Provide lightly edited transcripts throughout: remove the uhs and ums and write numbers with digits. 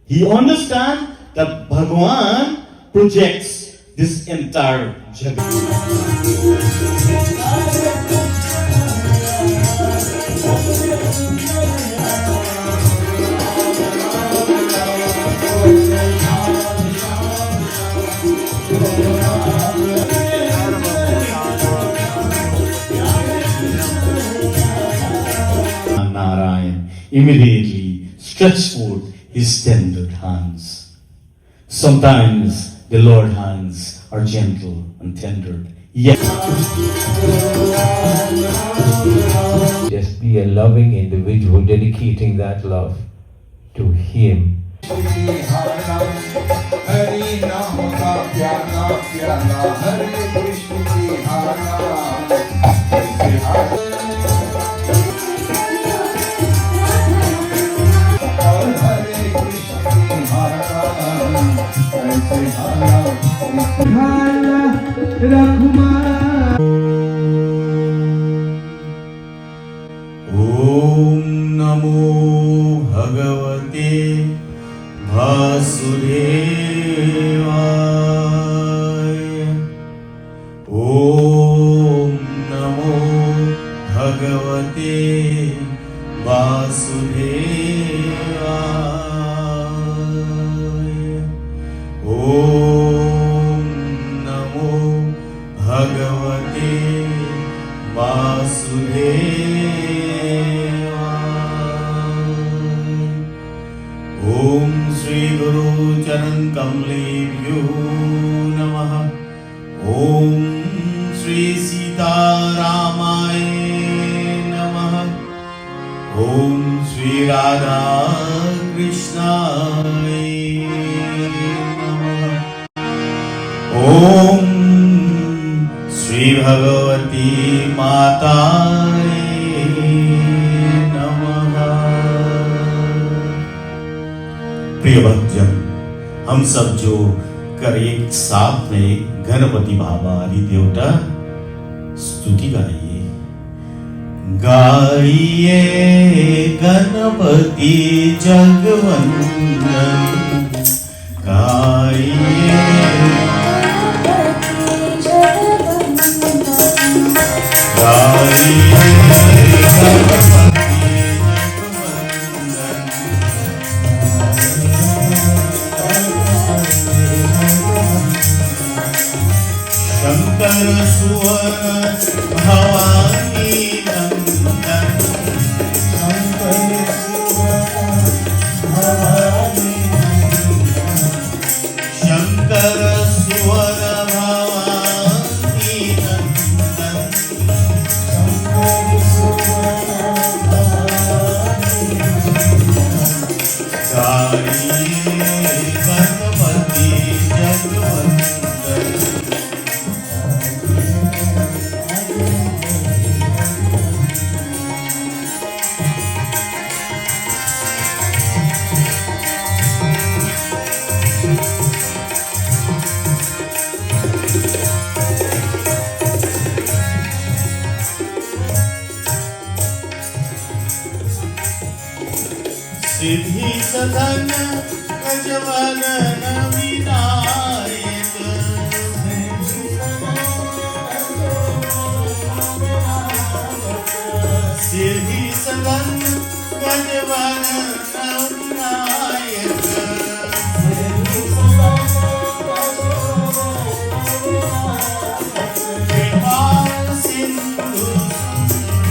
He understands that Bhagwan projects this entire Jagat. Narayan immediately stretched forth his tender hands. Sometimes the Lord's hands are gentle and tender, yet just be a loving individual, dedicating that love to Him. Om Namo Bhagavate Vasudevaya. Om Namo Bhagavate Vasudevaya. Om Namo Bhagavate Vasudevaya. Om Shri Guru Charan Kamlebhyo Namaha. Om Shri Sita Ramaya Namaha. Om Shri Radha Krishna Namaha. Om Shri Bhagavati Mata Namaha. प्रिय भक्तजन, हम सब जो कर एक साथ में गणपति बाबा आदि देवता स्तुति गाइए। गाइए गणपति जगवंदन, गाइए शंकर सुवन भवानी नंदन, शंकर सुवन भवानी नंदन, शंकर सुवन भवानी नंदन, शंकर सुवन भवानी नंदन। गाइए गणपति जगवंदन, सिद्धि सदन गजवन विनायक, सिद्धि सदन गजवन विनायक, कृपा सिंधु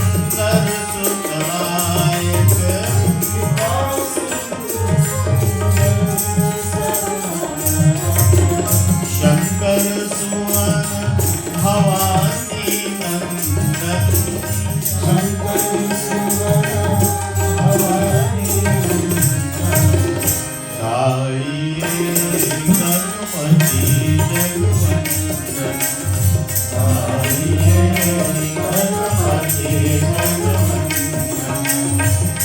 सुंदर सुखदायक, शंकर सुवन भवानी नंदन, शंकर सुवन भवानी नंदन। गाइए गणपति जगवंदन, गाइए गणपति जगवंदन,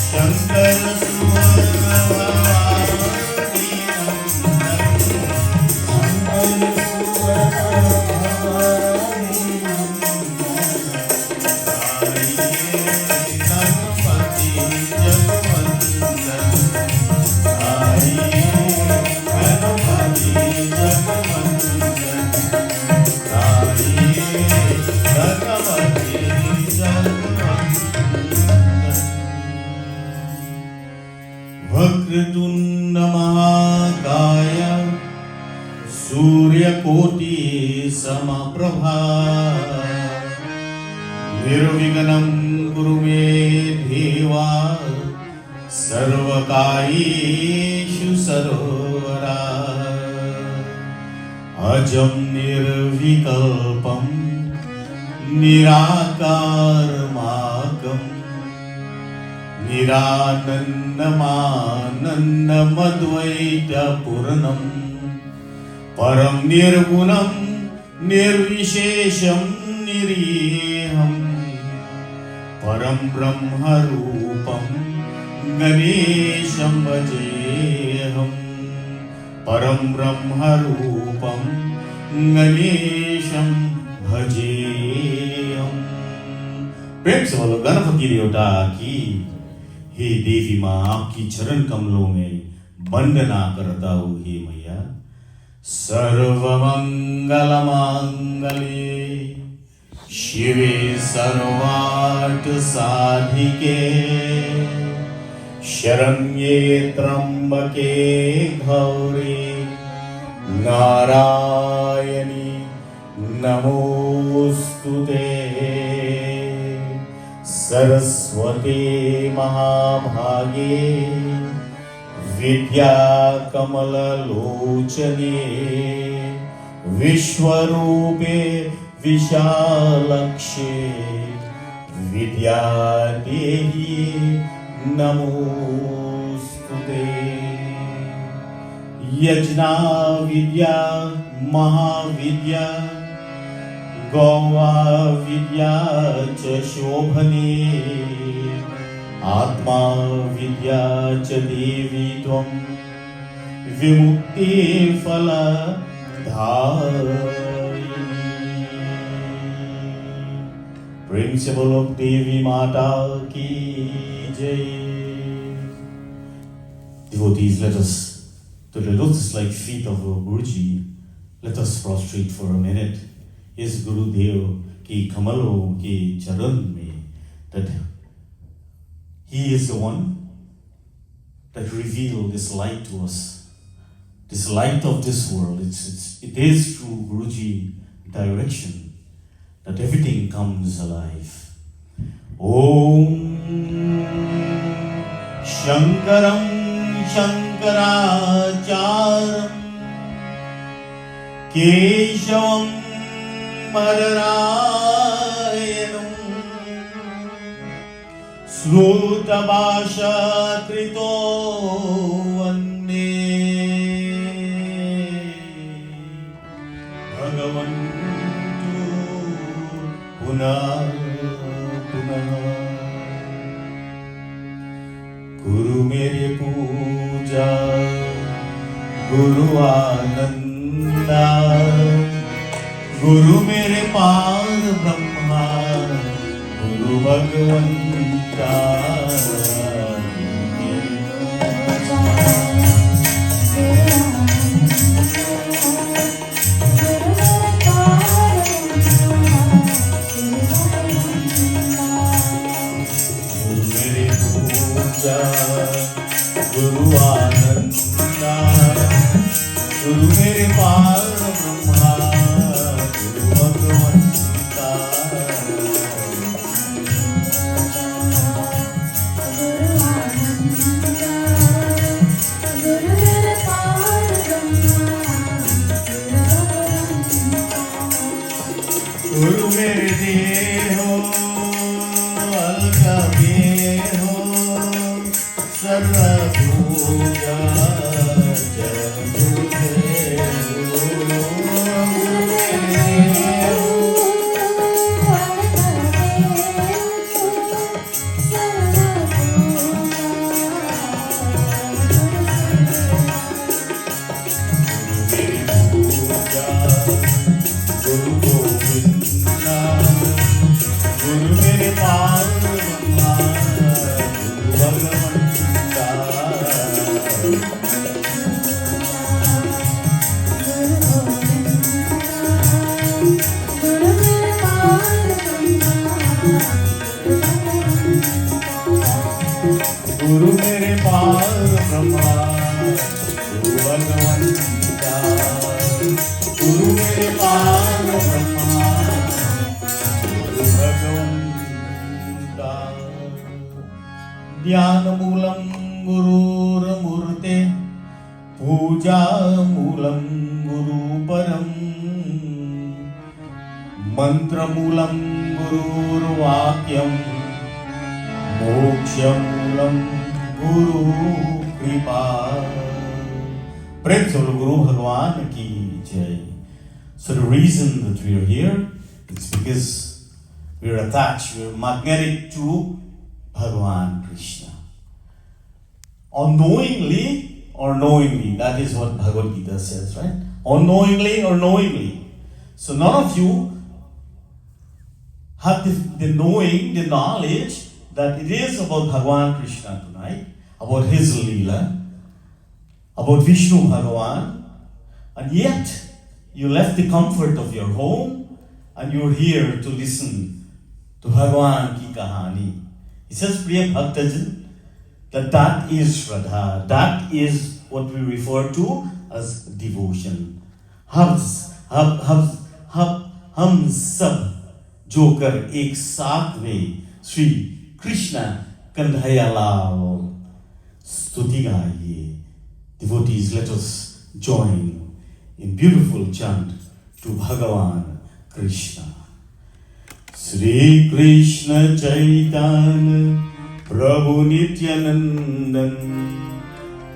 शंकर सुवन भवानी नंदन, शंकर सुवन भवानी नंदन। गाइए गणपति जगवंदन, गाइए महाकाय सूर्यकोटि समप्रभा निर्विघ्नं कुरु मे देवा सर्वकार्येषु सर्वदा अजं निर्विकल्पं निराकारमाकं निरानन्दमानन्दमद्वैतपूर्णं परं निर्गुणं निर्विशेषं निरीहं परं ब्रह्मरूपं गणेशं भजेऽहं परं ब्रह्मरूपं गणेशं भजेऽहं। प्रेम से बोलो गणपति देवता की। हे देवी माँ, आपकी चरण कमलों में वंदना करता हूँ हे मैया। सर्वमंगलमांगल्ये शिवे सर्वार्थ साधिके शरण्ये त्र्यंबके गौरी नारायणी नमोस्तुते। सरस्वती महाभागे विद्याकमललोचने विश्वरूपे विशालक्षे विद्यादेवी नमोस्तुते। यज्ञा विद्या महाविद्या गौवा विद्या च शोभने आत्मा विद्या च देवी त्वं विमुक्ति फलदायिनी। प्रेम से बोलो देवी माता की जय। Devotees, let us, to the lotus-like feet of our Guruji, let us prostrate for a minute. इस गुरुदेव की कमलों के चरण में, that he is the one that revealed this light to us, this light of this world. It is through Guruji direction that everything comes alive. Om Shankaram Shankaracharyam Keshavam Madarayanam Srutabhasha Trito Vande Bhagavantu Punah Punah। Guru mere puja Guru Ananda गुरु मेरे पार ब्रह्मा गुरु भगवंता। गुरु मेरे पूजा गुरु आनंदा गुरु मेरे पार ब्रह्मा गुरु मेरे देहो अलका हो सर्वभूजा जय गुरुदेव। गुरु भगवंता गुरु मेरे पार ब्रह्मा गुरु भगवंता ध्यान मूलम गुरुर्मूर्ते पूजा मूलम गुरु परम मंत्र मूलम गुरुर्वाक्यम मोक्ष मूलम गुरु कृपा प्रेम से गुरु भगवान की जय. So the reason that we are here is because we are attached, we are magnetic to Bhagwan Krishna. Unknowingly or knowingly, that is what Bhagavad Gita says, right? Unknowingly or knowingly. So none of you have the knowing, the knowledge that it is about Bhagwan Krishna tonight, about his Leela, about Vishnu Bhagavan, and yet you left the comfort of your home and you're here to listen to Bhagwan ki kahani. He says, Priya Bhaktajan, that is Shraddha, that is what we refer to as devotion. हम सब joker एक साथ में श्री कृष्ण कन्हैयालाल स्तुति गाइए. Devotees, let us join in beautiful chant to Bhagavan Krishna. Sri Krishna Chaitanya Prabhu Nityanandan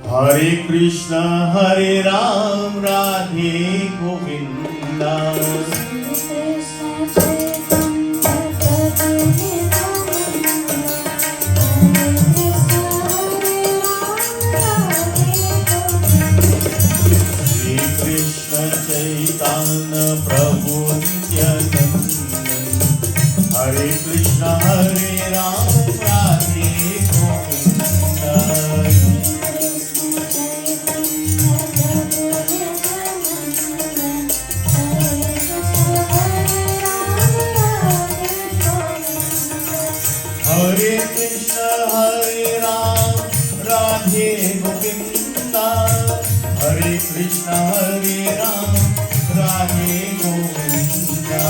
Hare Krishna Hare Ram Radhe Govinda Sri Krishna Chaitanya Prabhu Nityanandan Hare Krishna Hare Ram Radhe Govinda Hare Krishna Hare Ram Radhe Govinda Hare Krishna Hare Ram Radhe Govinda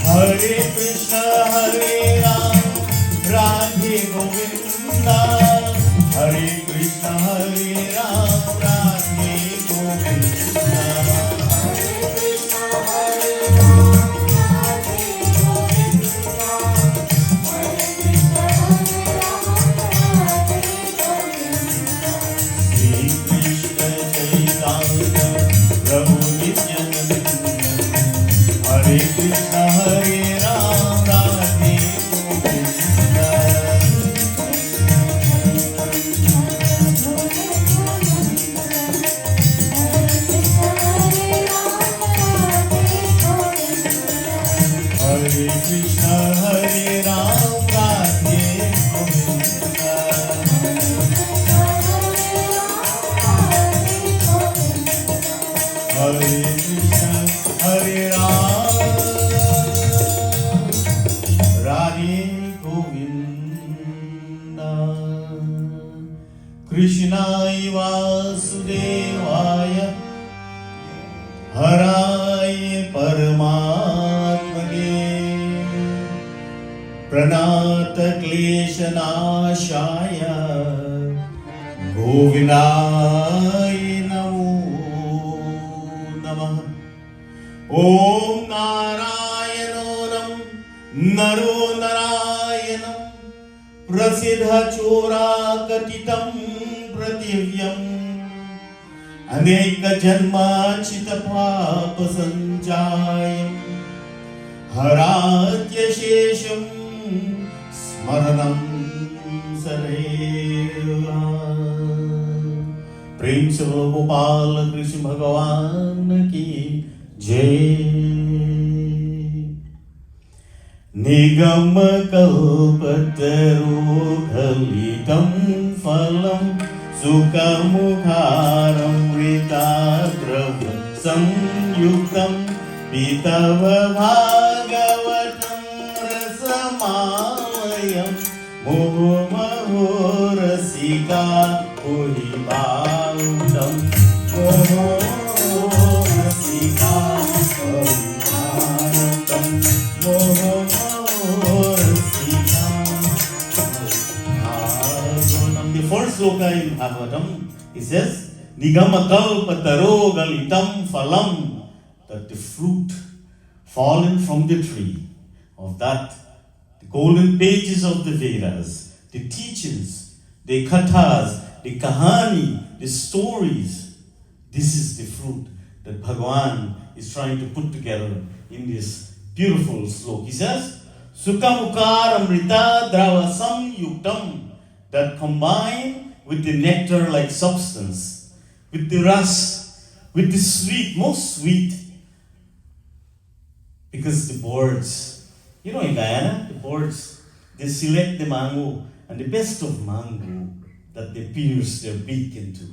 Hare Krishna Hare Ram Radhe Govinda Hare Krishna Hare Ram Radhe Govinda Sri Krishna Chaitanya Prabhu Nityananda Hare Krishna Hare Ram Radhe Govinda Hare Krishna Hare Ram Radhe Govinda Hare Krishna Hare Ram Radhe Govinda Krishnai Vasudevaya Haraya Paramatmane Pranata Kleshanashaya Govindaya Namo Namah Om Narayanam Naro Narayanam Prasiddha Chora Katitam Prativyam Aneka Janma Chita Papa Sanjayam Haratya Shesham Smaranam Sareva प्रेम से बोलो गोपाल कृष्ण भगवान की जय. निगम कल्पतरुघलितं फलं सुखमुखारमृताद्रव संयुक्तं युक्तं पितव भागवतं रसमालयं मुहुर्मुहुः रसिका भुवि बाहुलं मुहुर्मुहुः रसिका भुवि बाहुलं मुहुर्मुहुः रसिका Bhagavatam. The first sloka in Bhagavatam, it says, Nigamakalpataroganitam phalam, that the fruit fallen from the tree of that, the golden pages of the Vedas, the teachings, the kathas, the kahani, the stories, this is the fruit that Bhagwan is trying to put together in this beautiful sloka. He says, Sukhamukar amrita dravasam yuktam, that combine with the nectar-like substance, with the ras, with the sweet, most sweet. Because the birds, in Guyana, the birds, they select the mango, and the best of mango that they pierce their beak into.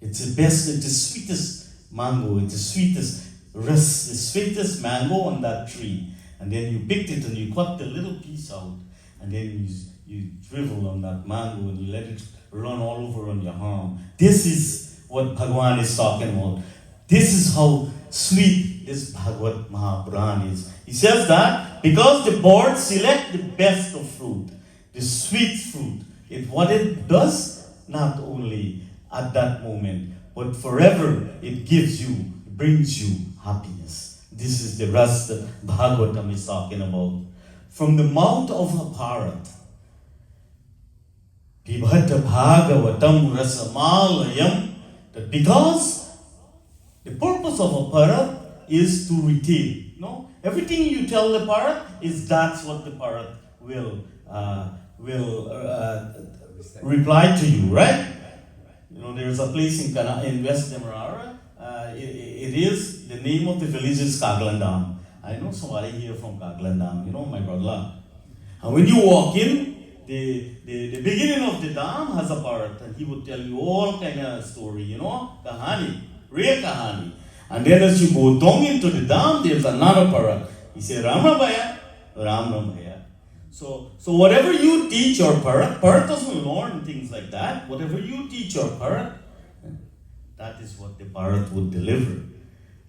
It's the best, it's the sweetest mango, it's the sweetest ras, the sweetest mango on that tree. And then you picked it and you cut the little piece out, and then you drivel on that mango and you let it run all over on your arm. This is what Bhagwan is talking about. This is how sweet this Bhagavad Mahapuran is. He says that because the birds select the best of fruit, the sweet fruit, what it does, not only at that moment, but forever it gives you, brings you happiness. This is the rest that Bhagavatam is talking about. From the mouth of a parrot, Pibhata Bhagavatam Rasamalayam, that because the purpose of a parrot is to retain. Everything you tell the parrot that's what the parrot will reply to you, right? There's a place in West Demerara. It is, the name of the village is Kaglandam. I know somebody here from Kaglandam, my brother. And when you walk in, the beginning of the dam has a parrot, and he would tell you all kind of story, kahani, real kahani. And then as you go down into the dam, there's another parrot. He said, Ram Ramaya, Ram Ramaya. So whatever you teach your parrot doesn't learn things like that. Whatever you teach your parrot, that is what the parrot would deliver.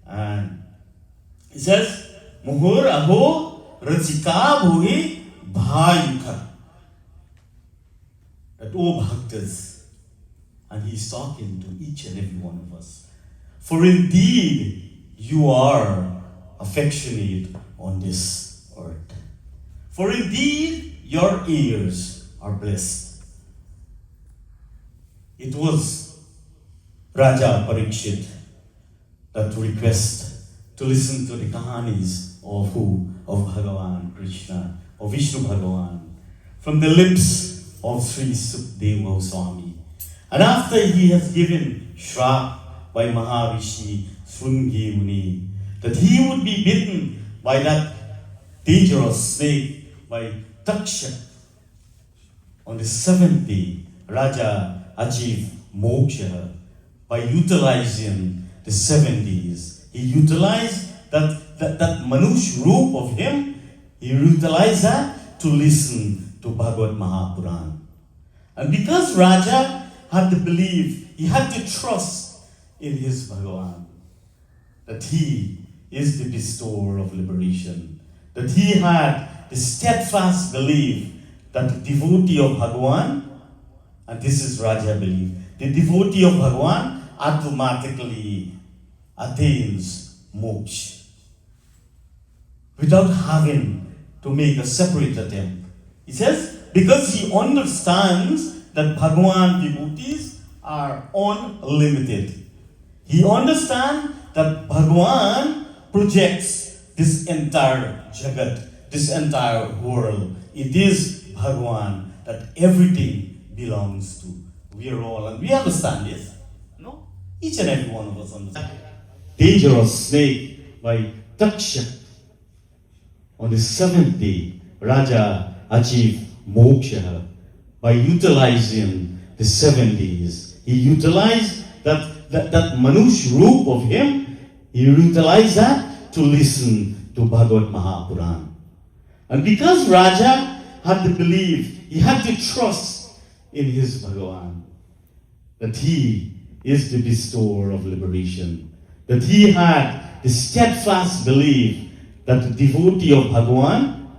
And he says, Muhur aho rachika bhuhi bhayukha. That, oh Bhaktas, and he's talking to each and every one of us. For indeed, you are affectionate on this earth. For indeed, your ears are blessed. It was Raja Parikshit that requested to listen to the kahanis of who? Of Bhagavan Krishna, of Vishnu Bhagavan, from the lips of Shree Sukadeva Goswami. And after he has given Shrap by Maharishi Srungi Muni, that he would be bitten by that dangerous snake, by Taksha. On the seventh day, Raja achieved moksha by utilizing the 7 days. He utilized that Manush roop of him, he utilized that to listen to Bhagavad Mahapuran. And because Raja had to believe, he had to trust in his Bhagavan, that he is the bestower of liberation, that he had the steadfast belief that the devotee of Bhagavan, and this is Raja belief, the devotee of Bhagavan automatically attains moksha without having to make a separate attempt. He says, because he understands that Bhagavan devotees are unlimited. He understands that Bhagavan projects this entire jagat, this entire world. It is Bhagavan that everything belongs to. We are all, and we understand this. No? Each and every one of us understands. Dangerous snake by Taksha. On the 7th day, Raja achieved moksha by utilizing the 7 days. He utilized that Manush roop of him. He utilized that to listen to Bhagavad Mahapuran. And because Raja had to believe, he had to trust in his Bhagavan, that he is the bestower of liberation, that he had the steadfast belief that the devotee of Bhagwan,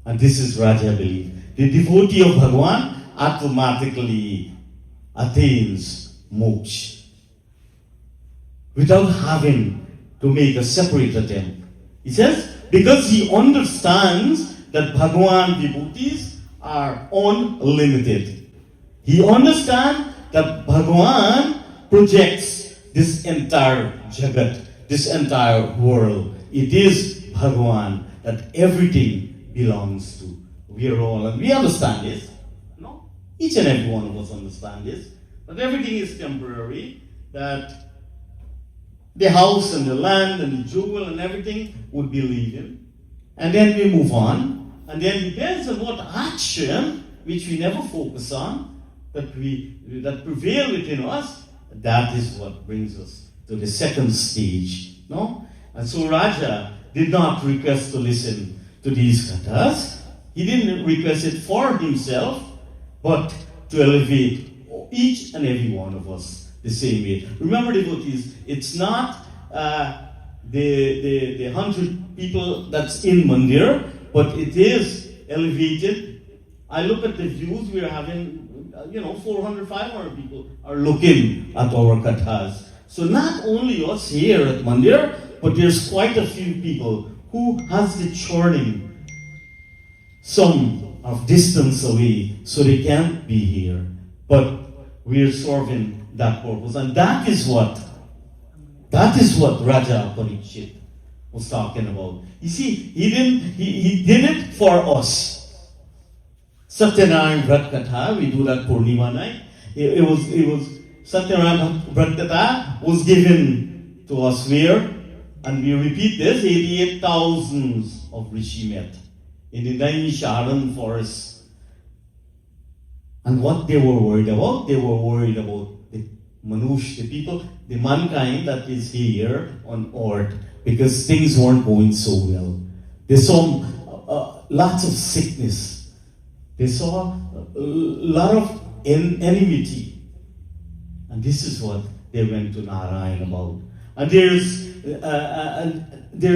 and this is Raja belief, the devotee of Bhagwan automatically attains moksha without having to make a separate attempt. He says, because he understands that Bhagwan devotees are unlimited. He understands that Bhagwan projects this entire jagat, this entire world. It is Bhagwan that everything belongs to. We are all, and we understand this. No? Each and every one of us understand this. That everything is temporary, that the house and the land and the jewel and everything would be leaving. And then we move on. And then depends on what action, which we never focus on, that prevail within us, that is what brings us to the second stage. No? And so Raja did not request to listen to these kathas. He didn't request it for himself, but to elevate each and every one of us the same way. Remember, devotees, it's not the 100 people that's in Mandir, but it is elevated. I look at the views we are having, 400, 500 people are looking at our kathas. So not only us here at Mandir, but there's quite a few people who has the churning. Some are distance away, so they can't be here. But we're serving that purpose. And that is what Raja Parikshit was talking about. You see, he did it for us. Satyanarayan Vrat Katha, we do that Purnima night. It was Satyanarayan Vrat Katha was given to us where, and we repeat this, 88,000 of Rishi met in the Naimisharan forest. And what they were worried about? They were worried about the Manush, the people, the mankind that is here on earth, because things weren't going so well. They saw lots of sickness. They saw a lot of enmity. And this is what they went to Narayan about. And there's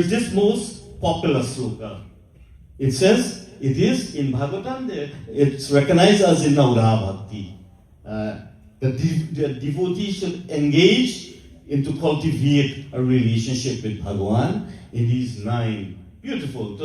this most popular sloka. It says, it is in Bhagavatam, it's recognized as in Naudha Bhakti. The devotee should engage into cultivate a relationship with Bhagwan in these nine beautiful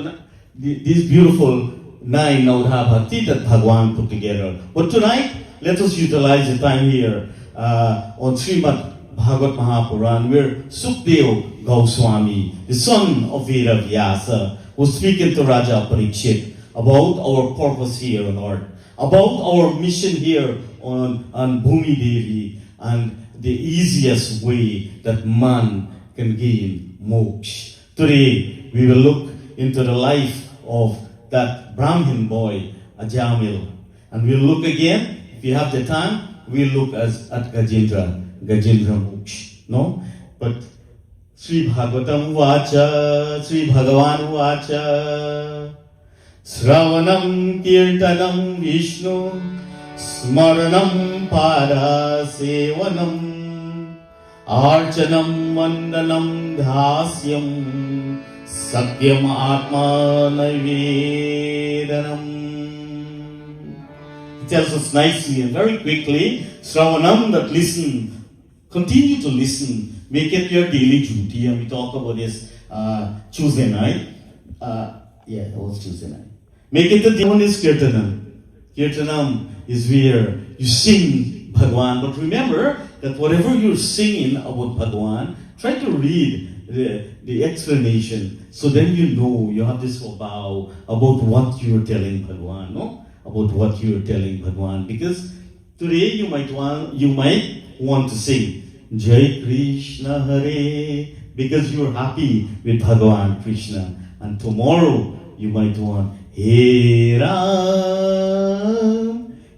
9 Naudha Bhakti that Bhagwan put together. But tonight, let us utilize the time here on Srimad Bhagavad Mahapuran, where Sukdev Goswami, the son of Veda Vyasa, was speaking to Raja Parikshit about our purpose here on earth, about our mission here on Bhumi Devi, and the easiest way that man can gain moksha. Today, we will look into the life of that Brahmin boy, Ajamil. And we'll look again, if you have the time, we'll look at Gajendra Moksha. No? But Sri Bhagavatam Vacha, Sri Bhagavan Vacha, Sravanam Kirtanam Vishnu, Smaranam Pada Sevanam, Archanam Vandanam Dhasyam, Satyam Atma Naivedanam. He tells us nicely and very quickly, Sravanam, that listen, continue to listen, make it your daily duty, and we talk about this Tuesday night. It was Tuesday night. Make it the one is Kirtanam. Kirtanam is where you sing Bhagwan, but remember that whatever you're singing about Bhagwan, try to read the explanation, so then you have this vow about what you're telling Bhagwan, no? About what you're telling Bhagwan, because today you might want to sing Jai Krishna Hare, because you're happy with Bhagwan Krishna, and tomorrow you might want He Ram,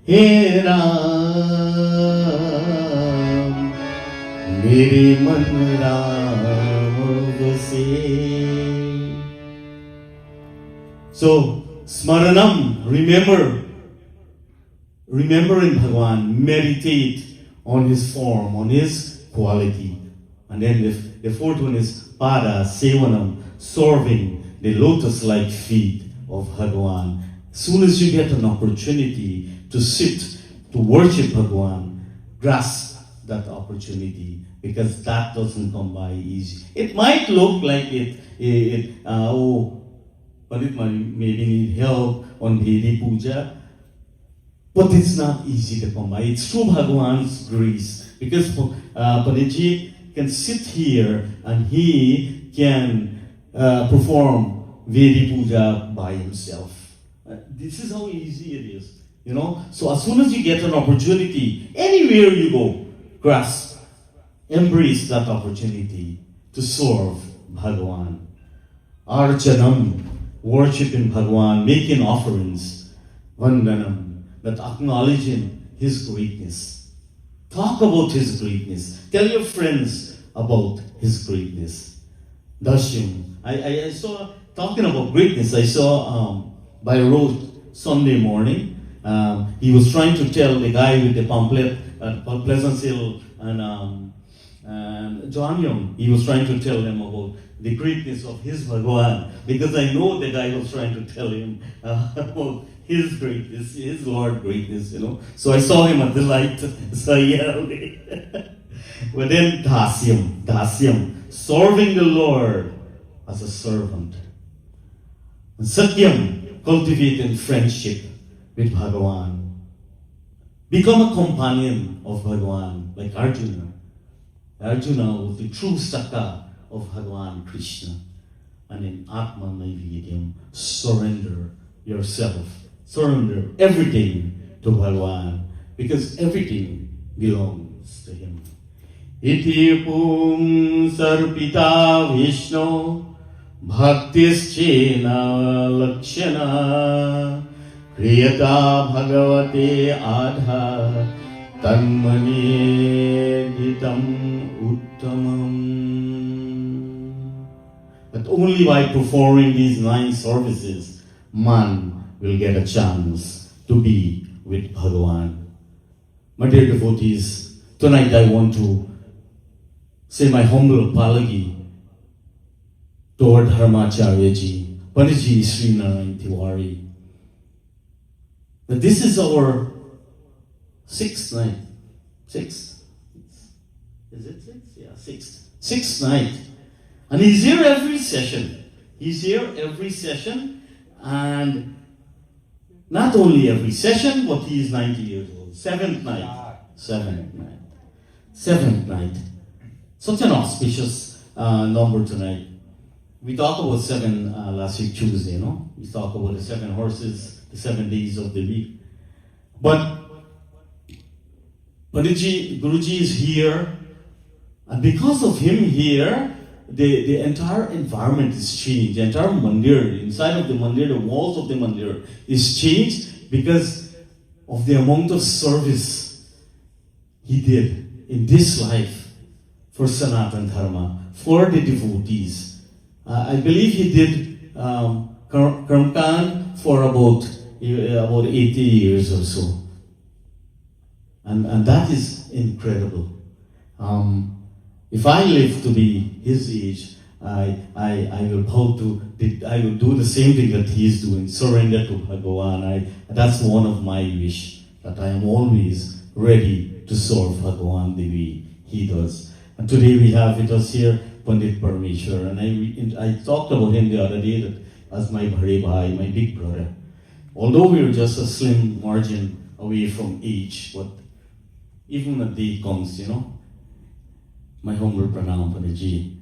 He Ram, Mere Man Ram se. So, smaranam, remembering Bhagwan, meditate on his form, on his quality. And then the fourth one is pada, sevanam, serving the lotus-like feet of Bhagwan. Soon as you get an opportunity to sit, to worship Bhagwan, grasp that opportunity, because that doesn't come by easy. It might look like but it might maybe need help on Bhedi Puja, but it's not easy to come by. It's through Bhagwan's grace, because Panditji can sit here and he can perform Vedi Puja by himself. This is how easy it is, you know. So as soon as you get an opportunity, anywhere you go, grasp, embrace that opportunity to serve Bhagwan. Archanam, worshiping Bhagwan, making offerings. Vandanam, that acknowledging his greatness. Talk about his greatness. Tell your friends about his greatness. Dashyam, I saw, talking about greatness, I saw by road Sunday morning, he was trying to tell the guy with the pamphlet at Pleasant Hill and John Young, he was trying to tell them about the greatness of his Bhagwan, because I know the guy was trying to tell him about his greatness, his Lord greatness, you know. So I saw him at the light, so I yelled. But then Dasyam, serving the Lord as a servant. And Satyam, cultivating friendship with Bhagwan. Become a companion of Bhagwan, like Arjuna. Arjuna was the true Saka of Bhagwan Krishna. And in Atma Naivedyam, surrender yourself. Surrender everything to Bhagwan, because everything belongs to him. Iti pum sarpita Vishnu bhaktischena lakshana kriyata bhagavate adha tanmane ditam uttamam. But only by performing these 9 services, man will get a chance to be with Bhagwan. My dear devotees, tonight I want to say my humble apology toward Dharmacharya ji, Panditji Swaminarayan Tiwari. But this is our 6th night. 6th? Is it 6? Yeah, 6th. 6th night. And he's here every session. He's here every session, and not only every session, but he is 90 years old. 7th night. 7th night. 7th night. Such an auspicious number tonight. We talked about 7 last week, Tuesday, you know? We talked about the 7 horses, the 7 days of the week. But Panditji, Guruji is here, and because of him here, the entire environment is changed. The entire mandir, inside of the mandir, the walls of the mandir is changed because of the amount of service he did in this life for Sanatan Dharma, for the devotees. I believe he did Karmkan for about 80 years or so. And that is incredible. If I live to be his age, I will do the same thing that he is doing, surrender to Bhagwan. That's one of my wish, that I am always ready to serve Bhagwan the way he does. And today we have with us here Pandit Parmeshwar, and I talked about him the other day that as my Bhare Bhai, my big brother. Although we are just a slim margin away from age, but even when the day comes, you know, my humble pranam Panditji.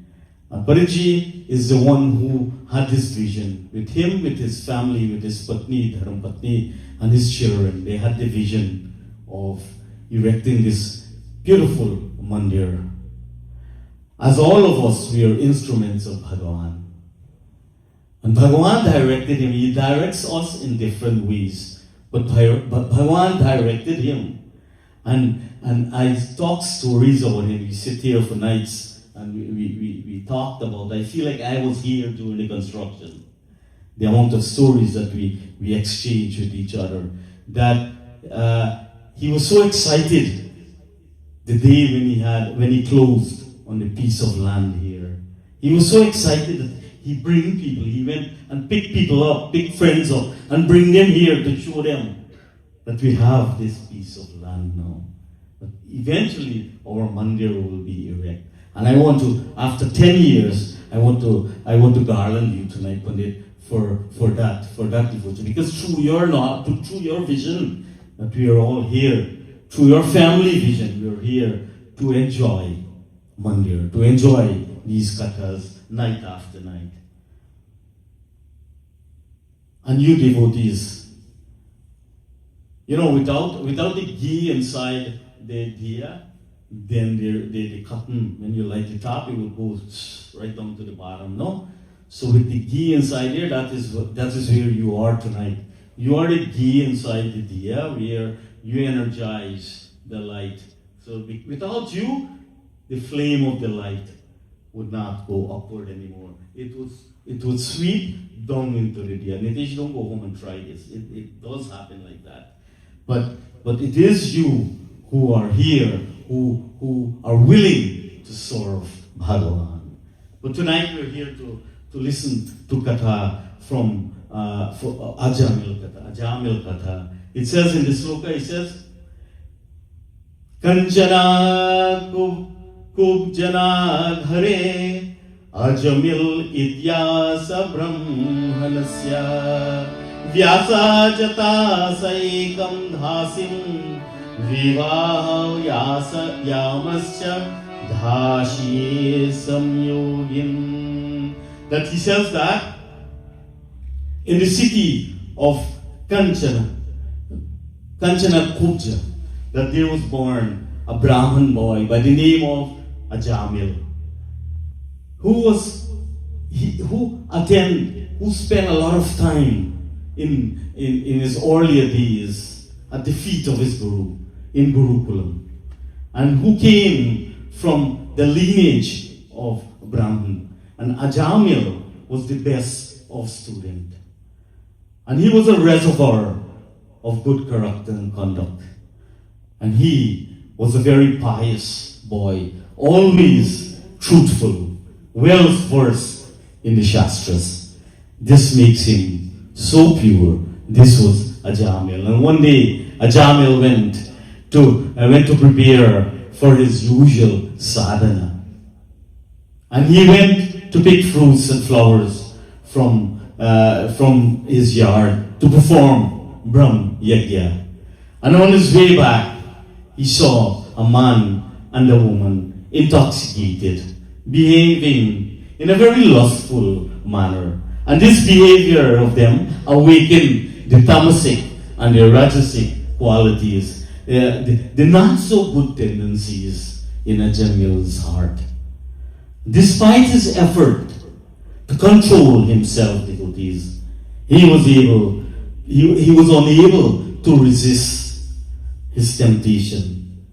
Panditji is the one who had this vision. With him, with his family, with his Patni, Dharam Patni, and his children, they had the vision of erecting this beautiful mandir. As all of us, we are instruments of Bhagwan. And Bhagwan directed him. He directs us in different ways. But Bhagwan directed him. And I talk stories about him. We sit here for nights and we talked about, I feel like I was here during the construction. The amount of stories that we exchanged with each other, that he was so excited the day when he closed on the piece of land here. He was so excited that he bring people, he went and picked people up, picked friends up, and bring them here to show them that we have this piece of land now. But eventually our mandir will be erect. And I want to, after 10 years, I want to garland you tonight, Pandit, for that devotion. Because through your vision, that we are all here, through your family vision, we are here to enjoy mandir, to enjoy these kathas night after night. And you devotees, without the ghee inside the diya, then the cotton, when you light it up, it will go right down to the bottom, no? So with the ghee inside here, that is where you are tonight. You are the ghee inside the diya, where you energize the light. So without you, the flame of the light would not go upward anymore. It would sweep down into the diya. Nitish, don't go home and try this. It does happen like that. But it is you who are here, who are willing to serve Bhagwan. But tonight we're here to listen to Katha from Ajamil Katha. It says in the sloka, it says, Kanchana kubjana ghare Ajamil ityasa brahmanasya Vyasa jata saikam dhasim Vivaha yasa yamasya dhashi samyogin. That he says that in the city of Kanchana Kubja, that there was born a Brahmin boy by the name of Ajamil, who spent a lot of time in his earlier days at the feet of his guru in Gurukulam, and who came from the lineage of Brahmin. And Ajamil was the best of students. And he was a reservoir of good character and conduct. And he was a very pious boy, always truthful, well versed in the Shastras. This makes him so pure. This was Ajamil. And one day, Ajamil went to prepare for his usual sadhana. And he went to pick fruits and flowers from his yard to perform Brahm Yajna. And on his way back, he saw a man and a woman intoxicated, behaving in a very lustful manner. And this behavior of them awakened the tamasic and the rajasic qualities, the not so good tendencies in Ajamil's heart. Despite his effort to control himself, devotees, he was unable to resist his temptation.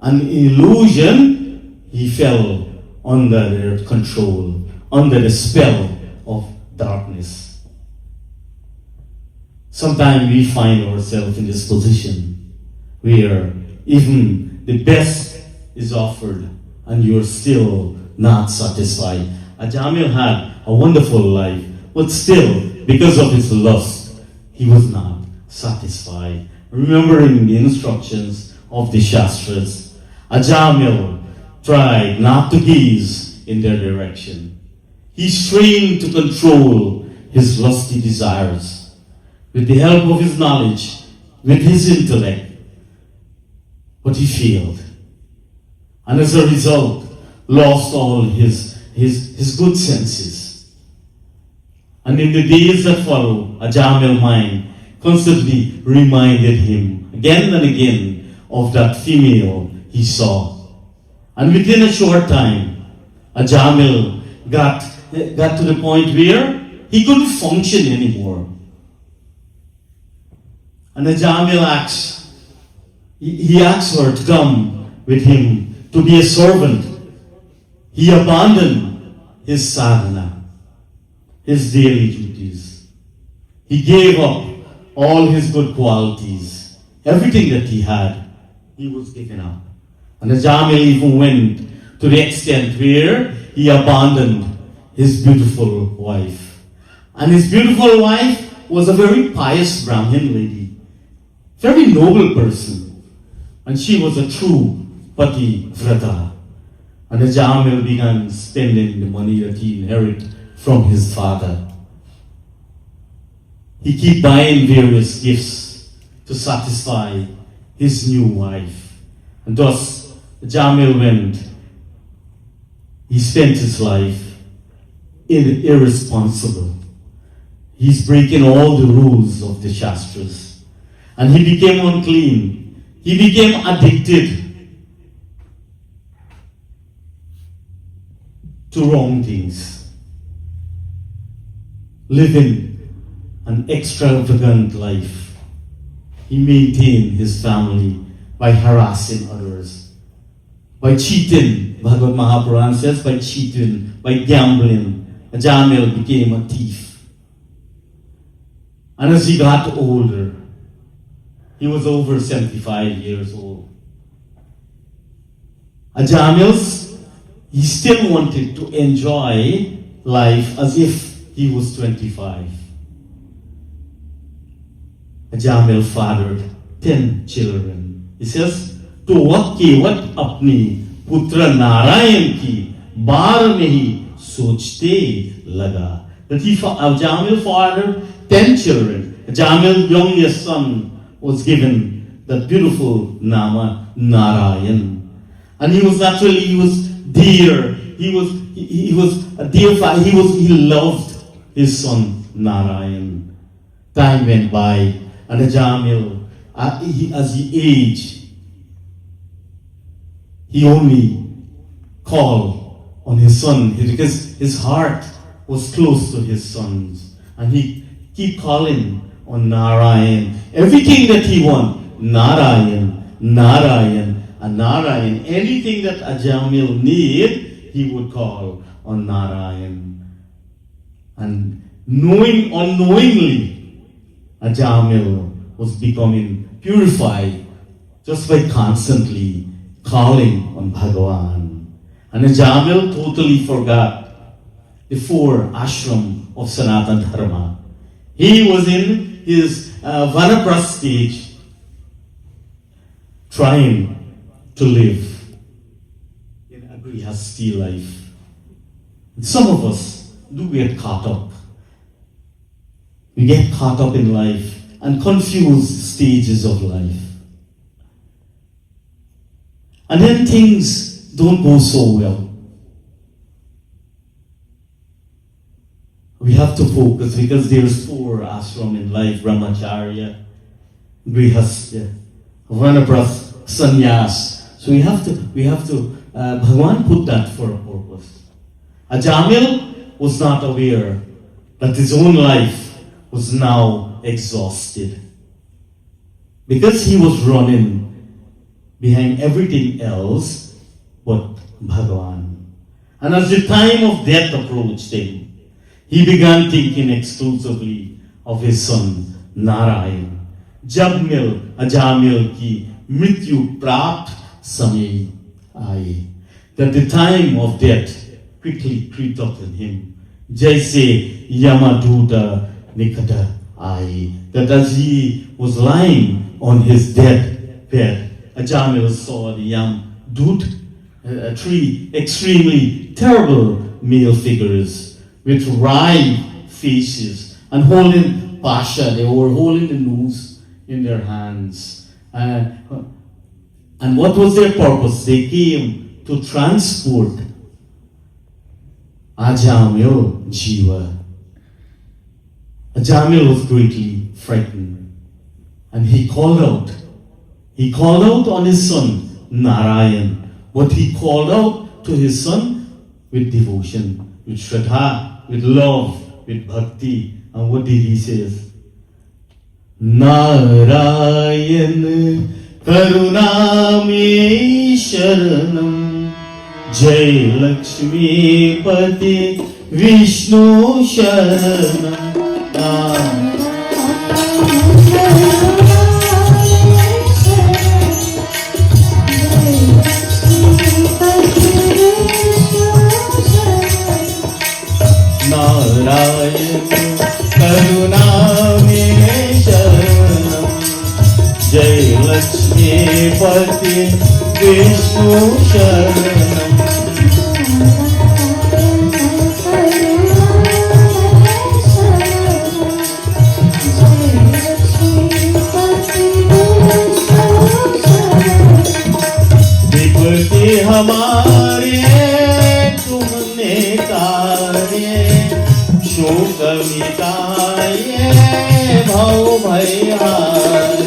And in illusion, he fell under their control, under the spell of darkness. Sometimes we find ourselves in this position where even the best is offered and you're still not satisfied. Ajamil had a wonderful life, but still, because of his lust, he was not satisfied. Remembering the instructions of the Shastras, Ajamil tried not to gaze in their direction. He strained to control his lusty desires with the help of his knowledge, with his intellect, but he failed. And as a result, lost all his good senses. And in the days that follow, Ajamil's mind constantly reminded him again and again of that female he saw. And within a short time, Ajamil got to the point where he couldn't function anymore. And Ajamil asked, he asked her to come with him to be a servant. He abandoned his sadhana, his daily duties. He gave up all his good qualities. Everything that he had, he was giving up. And Ajamil even went to the extent where he abandoned his beautiful wife. And his beautiful wife was a very pious Brahmin lady, very noble person. And she was a true Pati Vrata. And Ajamil began spending the money that he inherited from his father. He kept buying various gifts to satisfy his new wife. And thus, Ajamil went. He spent his life irresponsible. He's breaking all the rules of the Shastras. And he became unclean. He became addicted to wrong things. Living an extravagant life. He maintained his family by harassing others, by cheating. Bhagwan Mahapuran says by cheating, by gambling. Ajamil became a thief. And as he got older, he was over 75 years old. Ajamil, he still wanted to enjoy life as if he was 25. Ajamil fathered 10 children. He says, "To what apni putra Narayan ki baar mein hi sochte laga." That Ajamil fathered 10 children. Ajamil's youngest son was given that beautiful Nama Narayan. And he was dear. He was a dear father. He loved his son Narayan. Time went by, and Ajamil, as he aged, he only called on his son because his heart was close to his sons, and he keep calling on Narayan. Everything that he wanted, Narayan, Narayan, and Narayan. Anything that Ajamil needed, he would call on Narayan. And unknowingly, Ajamil was becoming purified just by constantly calling on Bhagwan. And Ajamil totally forgot the 4 ashram of Sanatana Dharma. He was in his Vanaprastha stage, trying to live in a grihasti life. And some of us do get caught up. We get caught up in life and confuse stages of life. And then things don't go so well. We have to focus because there's 4 ashram in life: Brahmacharya, Grihastha, Vanaprastha, Sannyas. So we have to Bhagwan put that for a purpose. Ajamil was not aware that his own life was now exhausted because he was running behind everything else but Bhagwan. And as the time of death approached him, he began thinking exclusively of his son Narayan. Jab mil Ajamil ki mrityu prapt samay aaye. That the time of death quickly crept up in him. Jaise Yamaduta nikata aaye. That as he was lying on his death bed, Ajamil saw the Yamdut, 3 extremely terrible male figures with wry faces and holding pasha. They were holding the noose in their hands. And what was their purpose? They came to transport Ajamil Jiva. Ajamil was greatly frightened. And he called out. He called out on his son Narayan. But he called out to his son with devotion, with shraddha, with love, with bhakti. And what did he say? Narayan karuname sharanam जय लक्ष्मीपति विष्णु शरणम नारायण करुणा में शरणम जय लक्ष्मीपति विष्णु शरणम विपत्ति हमारे तुमने तारे शोक मिटाए भव भय हारे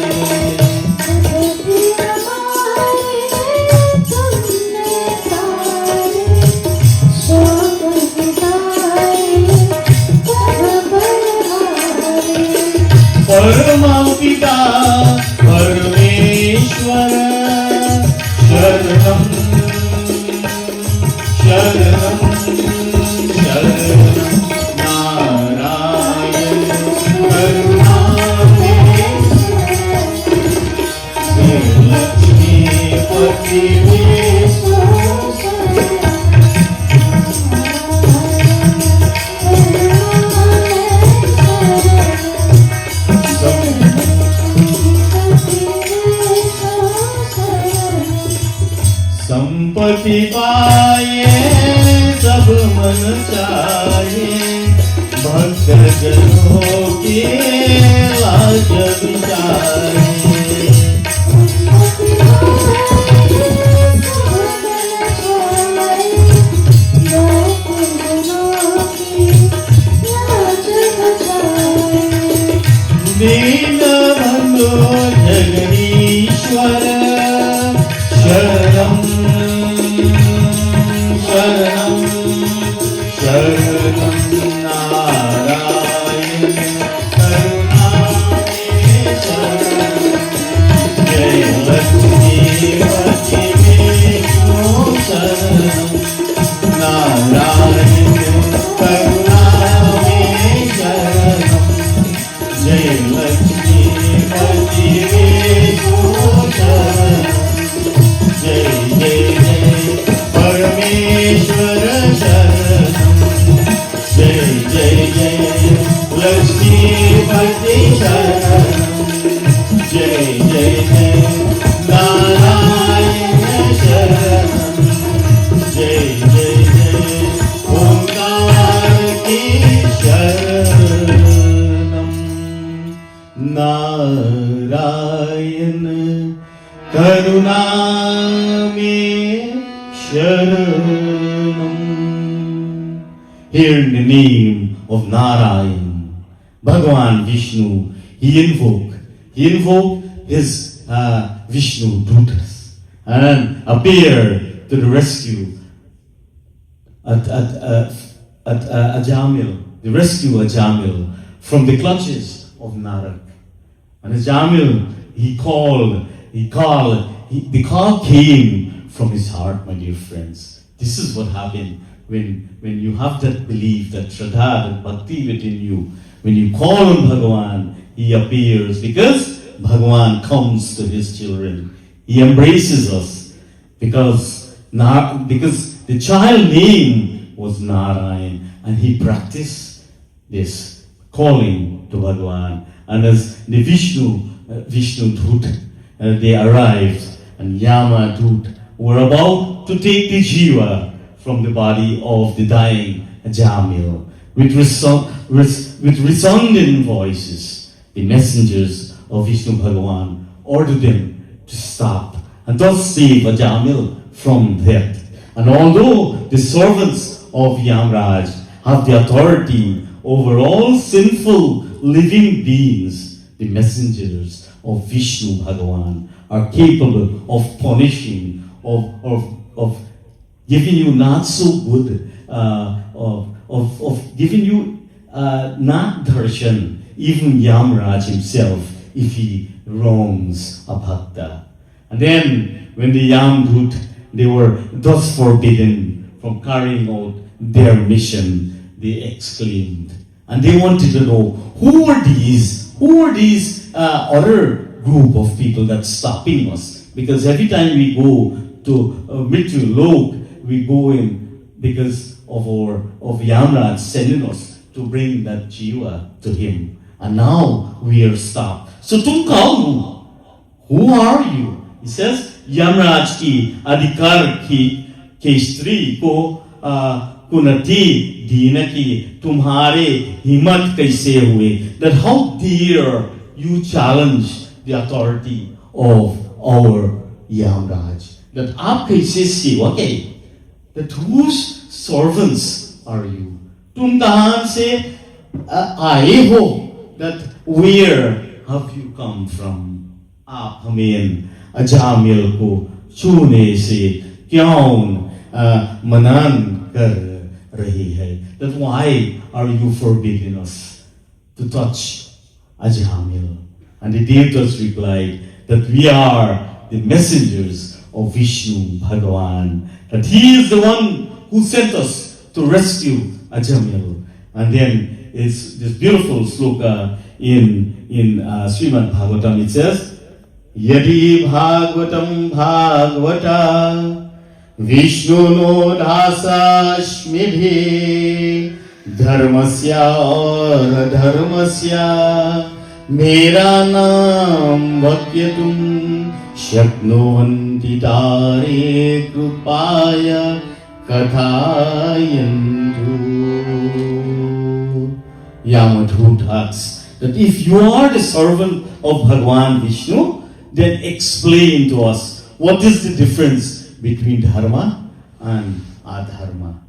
परमा पिता परमेश्वर शरणम शरणम शरणम नारायण करुणामय लक्ष्मीपति संपत्ति पाए सब मन चाहे भक्त जनों की लाज बिचारे दीन बंधु जगदीश्वर शरणम शरणम शरणम नारायण करुणामय शरणम जय लक्ष्मीपति विष्णु शरणम नारायण करुणामय शरणम जय लक्ष्मीपति विष्णु शरणम जय जय जय परमेश्वर शरणम जय जय जय लक्ष्मीपति शरणम जय जय जय नारायण शरणम जय जय जय ओंकार की शरणम नारायण करुणा Sharanam. Here in the name of Narayan, Bhagwan Vishnu, he invoked his Vishnu Dutas and appeared to the rescue at Ajamil, the rescue Ajamil from the clutches of Narak. And Ajamil, the call came from his heart, my dear friends. This is what happened when you have that belief, that Shraddha, that Bhakti within you. When you call on Bhagwan, he appears because Bhagwan comes to his children. He embraces us because the child name was Narayan, and he practiced this calling to Bhagwan. And as the Vishnu Dut, they arrived, and Yama Dut were about to take the jiva from the body of the dying Jamil. With resounding voices, the messengers of Vishnu Bhagwan ordered them to stop and thus save Jamil from death. And although the servants of Yamraj have the authority over all sinful living beings, the messengers of Vishnu Bhagwan are capable of punishing, of giving you not so good, of giving you not darshan, even Yamraj himself, if he wrongs a bhakta. And then when the Yamdut they were thus forbidden from carrying out their mission, they exclaimed. And they wanted to know, who were these other group of people that's stopping us? Because every time we go to Mrityu Lok, we go in because of Yamraj sending us to bring that jiva to him. And now we are stopped. So tum kaun? Who are you? He says, Yamraj ki adhikar ki ke Shree ko kunati dina ki tumhare himmat kaise hue? That how dare you challenge the authority of our Yamraj? That aap kaise seva kare? That whose servants are you? Tum kahan se aaye ho? That where have you come from? आप हमें अजामिल को छूने से क्यों मनान कर रही है? That why are you forbidding us to touch Ajamil? And the Devtas replied that we are the messengers of Vishnu Bhagwan, that he is the one who sent us to rescue Ajamil. And then it's this beautiful sloka in Srimad Bhagavatam. It says, Yadi Bhagavatam Bhagavata Vishnu no dhasashmibhi dharmasya aur dharmasya mera naam vakyatum shaknuvanti tare krupaya kathayantu. Yamadhu asks that if you are the servant of Bhagwan Vishnu, then explain to us what is the difference between dharma and adharma.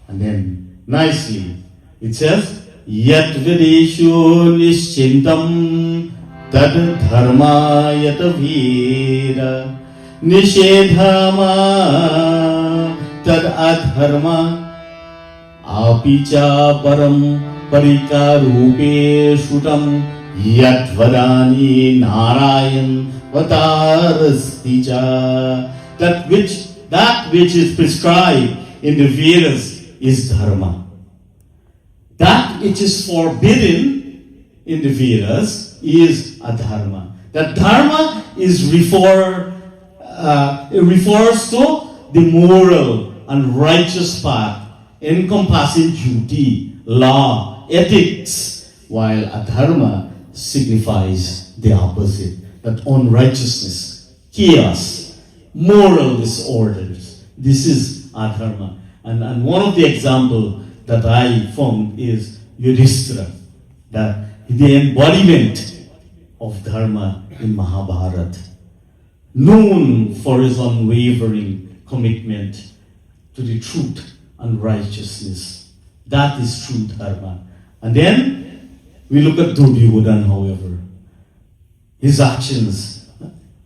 And then nicely it says, Yat videshu nischintam tad dharma yat vira nishedhama tad adharma apicha param parikarupe shutam Yat vadani Narayan vatarastija. That which is prescribed in the Vedas is dharma. That which is forbidden in the Vedas is adharma. That dharma is it refers to the moral and righteous path encompassing duty, law, ethics, while adharma signifies the opposite, that unrighteousness, chaos, moral disorders. This is adharma. And one of the examples that I found is Yudhishthira, that the embodiment of dharma in Mahabharata, known for his unwavering commitment to the truth and righteousness. That is true dharma. And then we look at Duryodhana, however. His actions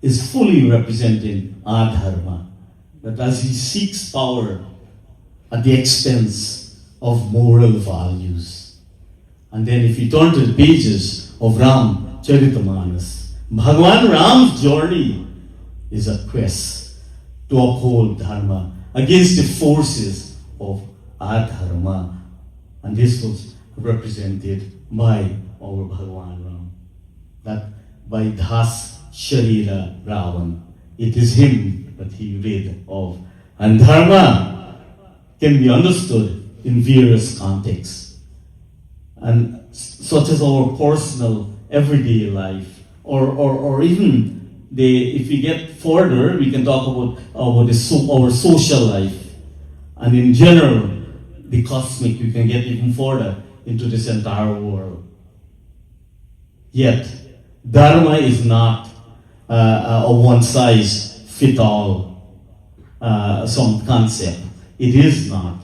is fully representing adharma. That as he seeks power at the expense of moral values. And then if you turn to the pages of Ram Charitamanas, Bhagwan Ram's journey is a quest to uphold dharma against the forces of adharma. And this was represented by our Bhagwan Ram. That by Das Sharira Ravan, it is him that he rid of. And dharma can be understood in various contexts. And such as our personal everyday life, or even if we get further, we can talk about our social life. And in general, the cosmic, we can get even further into this entire world. Yet, dharma is not a one-size-fits-all some concept. It is not.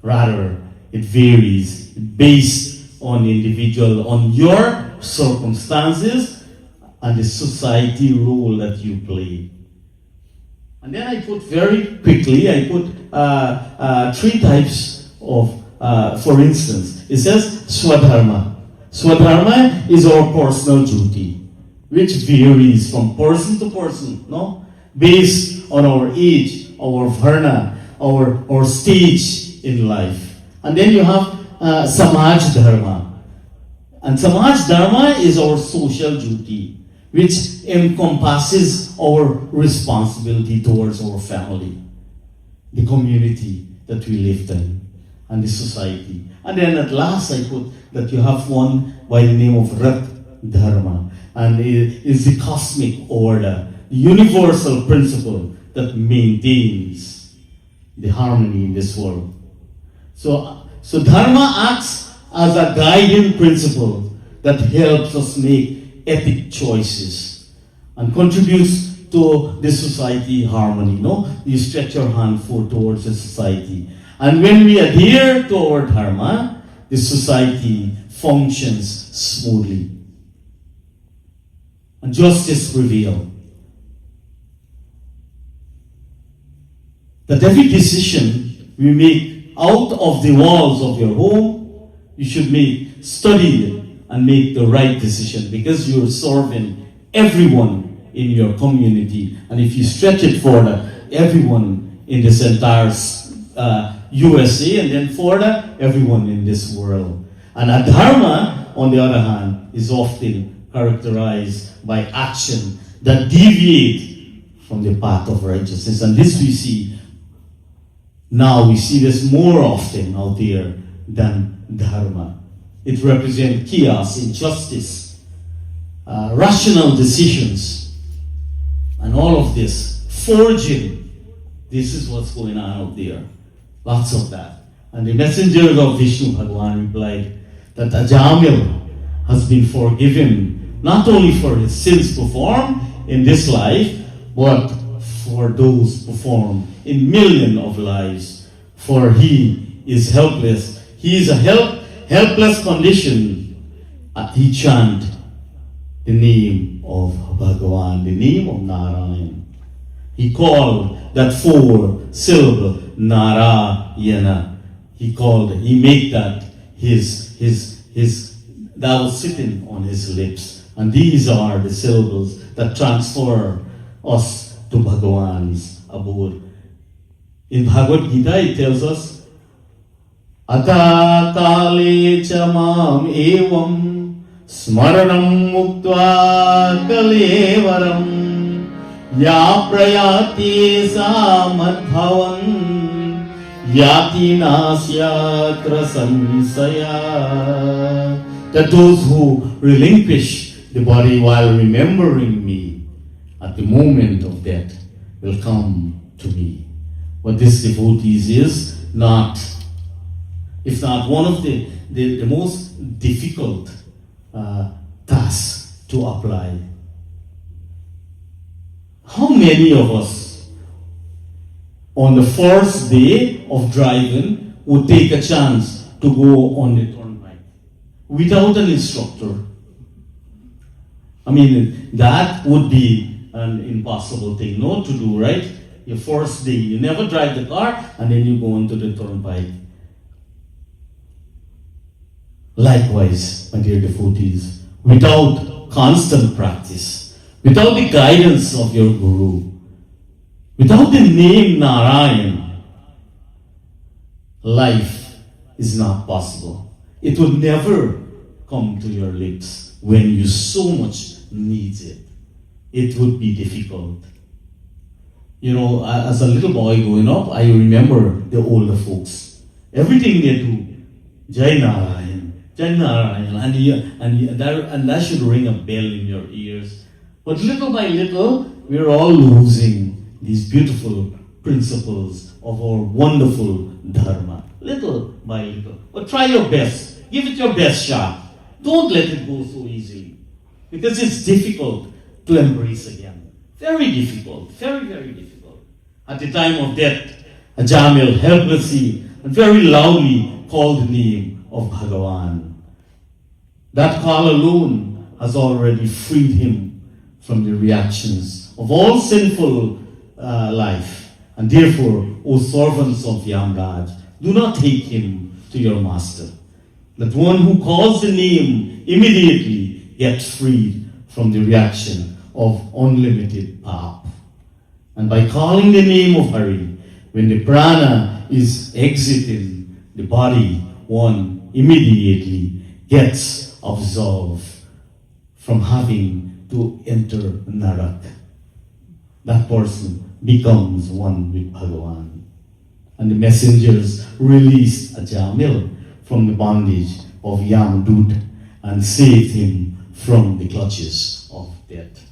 Rather, it varies based on individual, on your circumstances and the society role that you play. And then I put very quickly, three types of, for instance, it says Swadharma. Swadharma is our personal duty, which varies from person to person, no? Based on our age, our varna, our stage in life. And then you have Samaj Dharma. And Samaj Dharma is our social duty, which encompasses our responsibility towards our family, the community that we live in, and the society. And then at last I put that you have one by the name of Rat Dharma, and it is the cosmic order, the universal principle that maintains the harmony in this world. So Dharma acts as a guiding principle that helps us make ethic choices and contributes to the society harmony. You stretch your hand forward towards the society. And when we adhere to our Dharma, the society functions smoothly. And justice prevails. That every decision we make out of the walls of your home, you should study it and make the right decision, because you're serving everyone in your community. And if you stretch it further, everyone in this entire USA, and then further, everyone in this world. And a dharma, on the other hand, is often characterized by action that deviate from the path of righteousness. And this we see now. We see this more often out there than dharma. It represents chaos, injustice, rational decisions, and all of this forging. This is what's going on out there. Lots of that. And the messenger of Vishnu Bhagwan replied that Ajamil has been forgiven not only for his sins performed in this life, but for those performed in millions of lives. For he is helpless. He is a helpless condition. He chanted the name of Bhagwan, the name of Narayan. He called that 4-syllable Narayana. He made that that was sitting on his lips. And these are the syllables that transfer us to Bhagwan's abode. In Bhagavad Gita, it tells us, Ata kale chamam evam smaranam muktva kalevaram ya prayati samadhavan yati nasyatra samsaya. That those who relinquish the body while remembering me at the moment of death will come to me. What this devotees is not, if not one of the most difficult tasks to apply. How many of us on the first day of driving would take a chance to go on the turnpike without an instructor? I mean, that would be an impossible thing not to do, right? Your first day, you never drive the car, and then you go onto the turnpike. Likewise, my dear devotees, without constant practice, without the guidance of your Guru, without the name Narayan, life is not possible. It will never come to your lips when you so much need it. It would be difficult. You know, as a little boy growing up, I remember the older folks. Everything they do, Jai Narayan, Jai Narayan, and that should ring a bell in your ears. But little by little, we're all losing these beautiful principles of our wonderful Dharma. Little by little. But try your best. Give it your best shot. Don't let it go so easily. Because it's difficult to embrace again. Very difficult. Very, very difficult. At the time of death, Ajamil helplessly and very loudly called the name of Bhagawan. That call alone has already freed him from the reactions of all sinful life. And therefore, O servants of Yamraj, do not take him to your master. That one who calls the name immediately gets freed from the reaction of unlimited path. And by calling the name of Hari, when the prana is exiting the body, one immediately gets absolved from having to enter Narak. That person becomes one with Bhagavan. And the messengers released Ajamil from the bondage of Yamdut and saved him from the clutches of death.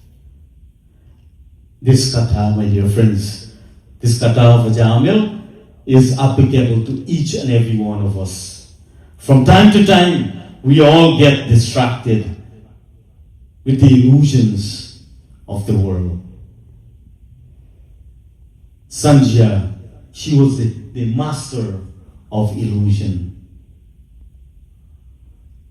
This Katha, my dear friends, this Katha of Ajamil is applicable to each and every one of us. From time to time, we all get distracted with the illusions of the world. Sanjaya, she was the master of illusion.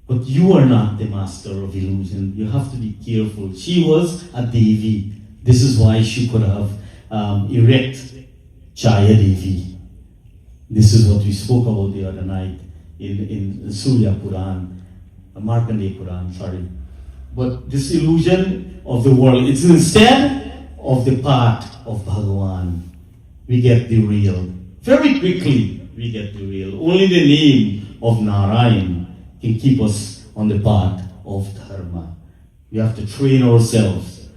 But you are not the master of illusion. You have to be careful. She was a Devi. This is why she could have erect Chaya Devi. This is what we spoke about the other night in Surya Puran, Markandeya Puran, sorry. But this illusion of the world, it's instead of the path of Bhagavan. We get derailed. Very quickly, we get derailed. Only the name of Narayan can keep us on the path of Dharma. We have to train ourselves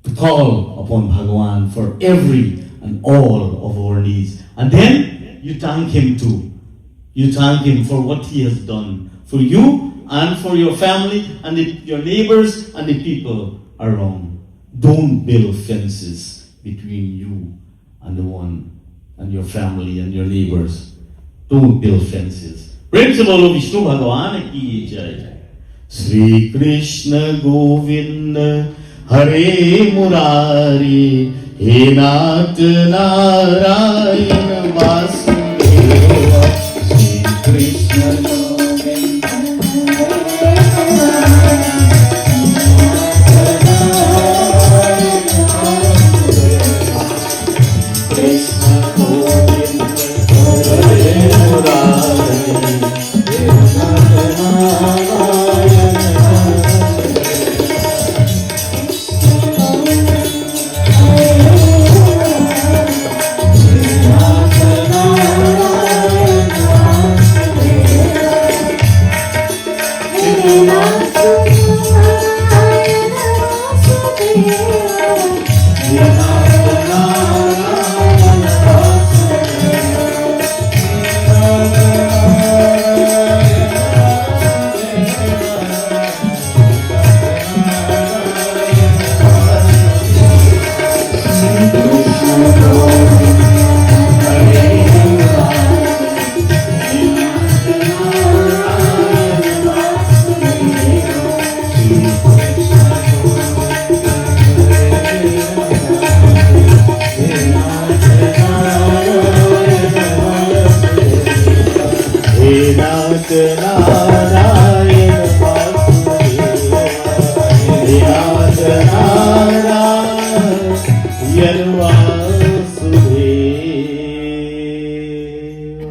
to call upon Bhagavan for every and all of our needs. And then you thank him too. You thank him for what he has done for you and for your family and your neighbors and the people around. Don't build fences between you and the one and your family and your neighbors. Don't build fences. Praise the Lord, Vishnu Bhagavan ki jai. Sri Krishna Govinda Hare Murari He Nath Narayan Vasudeva. Sri Krishna Govinda Krishna Govinda Hare Murari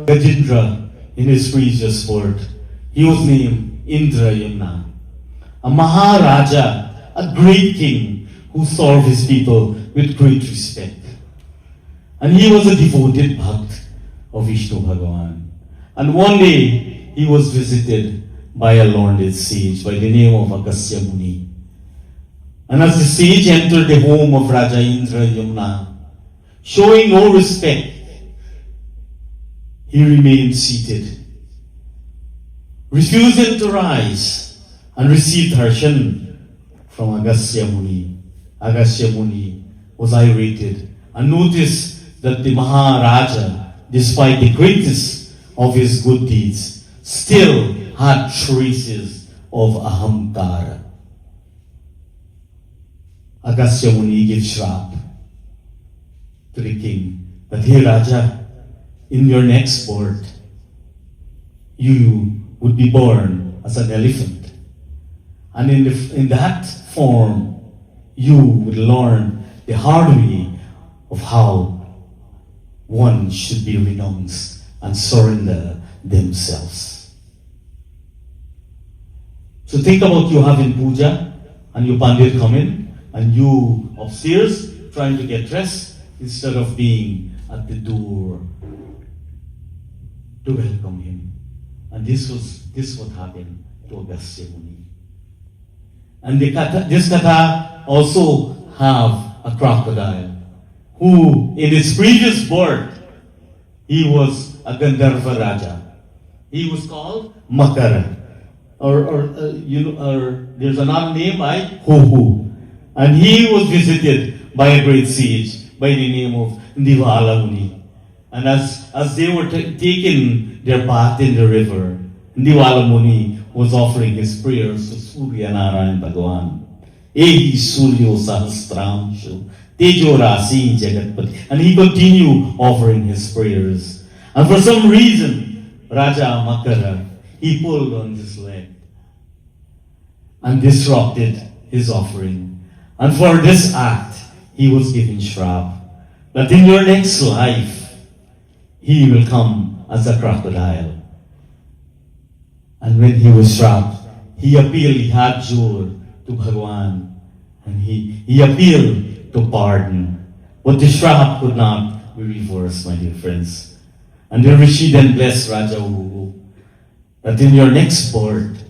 Gajendra, in his previous word, he was named Indrayamna, a Maharaja, a great king who served his people with great respect. And he was a devoted bhakt of Vishnu Bhagavan. And one day he was visited by a learned sage by the name of Agastya Muni. And as the sage entered the home of Raja Indrayamna, showing no respect, he remained seated, refusing to rise, and received darshan from Agastya Muni. Agastya Muni was irritated and noticed that the Maharaja, despite the greatness of his good deeds, still had traces of ahamkara. Agastya Muni gave shrap to the king that, hey Raja, in your next birth, you would be born as an elephant. And in that form, you would learn the hard way of how one should be renounced and surrender themselves. So think about you having puja and your pandit come in and you upstairs trying to get dressed. instead of being at the door to welcome him. And this what happened to Agastya Muni. And this Katha also have a crocodile who, in his previous birth, he was a Gandharva Raja. He was called Makara, or there's another name by Hohu, and he was visited by a great sage by the name of Ndivala Muni. And as they were taking their bath in the river, Ndivala Muni was offering his prayers to Swaminarayan Bhagwan. Ehi Suryo Sahasramshu, Tejo Rasi Jagatpati. And he continued offering his prayers. And for some reason, Raja Makara, he pulled on his leg and disrupted his offering. And for this act, he was given shrap that in your next life, he will come as a crocodile. And when he was trapped, he appealed, he had jor to Bhagwan, and he appealed to pardon. But the shrap could not be reversed, my dear friends. And the Rishi then blessed Raja Uhu that in your next birth,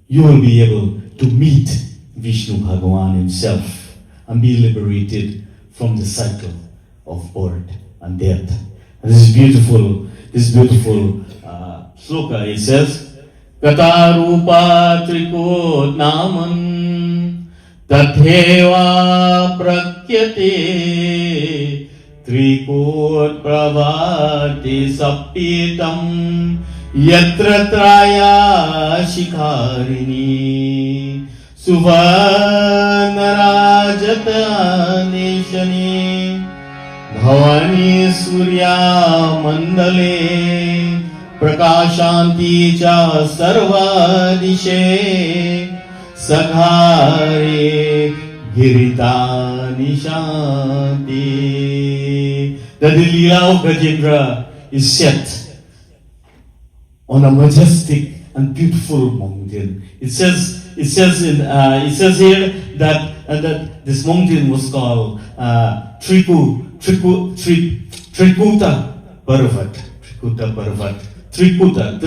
you will be able to meet Vishnu Bhagwan himself and be liberated from the cycle of birth and death. And this beautiful sloka, it says, Katha rupa trikot naman tatheva prakyate trikot pravati sappitam yatra traya shikarini suvanarajata neshane bhavani surya mandale prakashanti cha sarva dishe saghare girita nishanti. That the Leela of Gajendra is set on a majestic and beautiful mountain. It says here that this mountain was called Trikuta Parvat. Trikuta,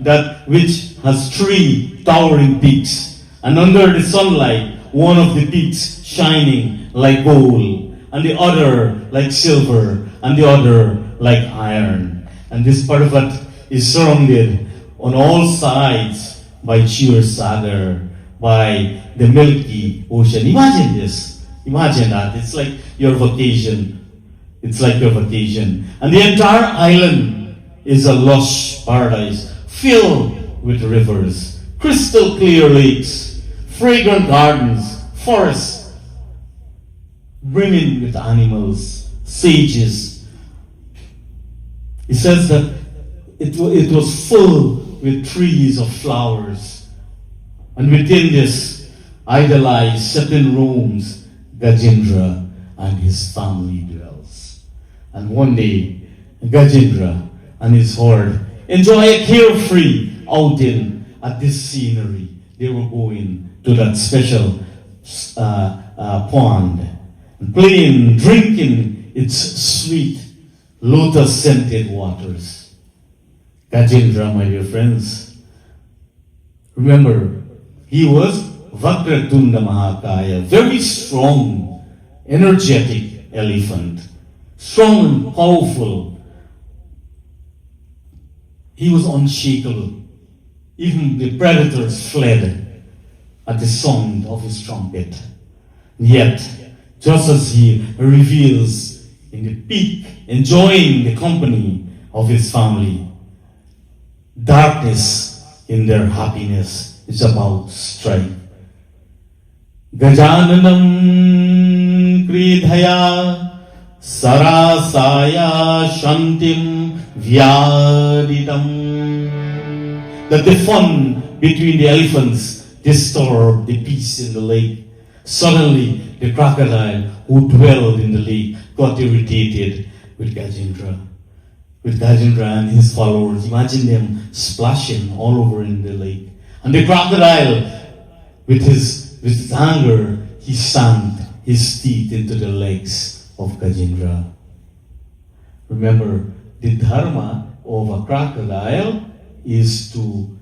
that which has 3 towering peaks, and under the sunlight, one of the peaks shining like gold, and the other like silver, and the other like iron. And this Parvat is surrounded on all sides by Sagar, by the milky ocean. Imagine this. Imagine that. It's like your vacation. It's like your vacation. And the entire island is a lush paradise filled with rivers, crystal clear lakes, fragrant gardens, forests, brimming with animals, sages. It says that it was full with trees of flowers. And within this idolized certain rooms, Gajendra and his family dwells. And one day, Gajendra and his horde enjoy a carefree outing at this scenery. They were going to that special pond and playing, drinking its sweet lotus-scented waters. Gajendra, my dear friends, remember, he was Vakratunda Mahakaya, very strong, energetic elephant, strong and powerful. He was unshakable. Even the predators fled at the sound of his trumpet. Yet, just as he reveals in the peak, enjoying the company of his family, darkness in their happiness is about to strike. Gajananam kridhaya sarasaya shantim vyaditam. That the fun between the elephants disturbed the peace in the lake. Suddenly, the crocodile who dwelled in the lake got irritated with Gajendra and his followers. Imagine them splashing all over in the lake. And the crocodile, with his anger, he sank his teeth into the legs of Gajendra. Remember, the dharma of a crocodile is to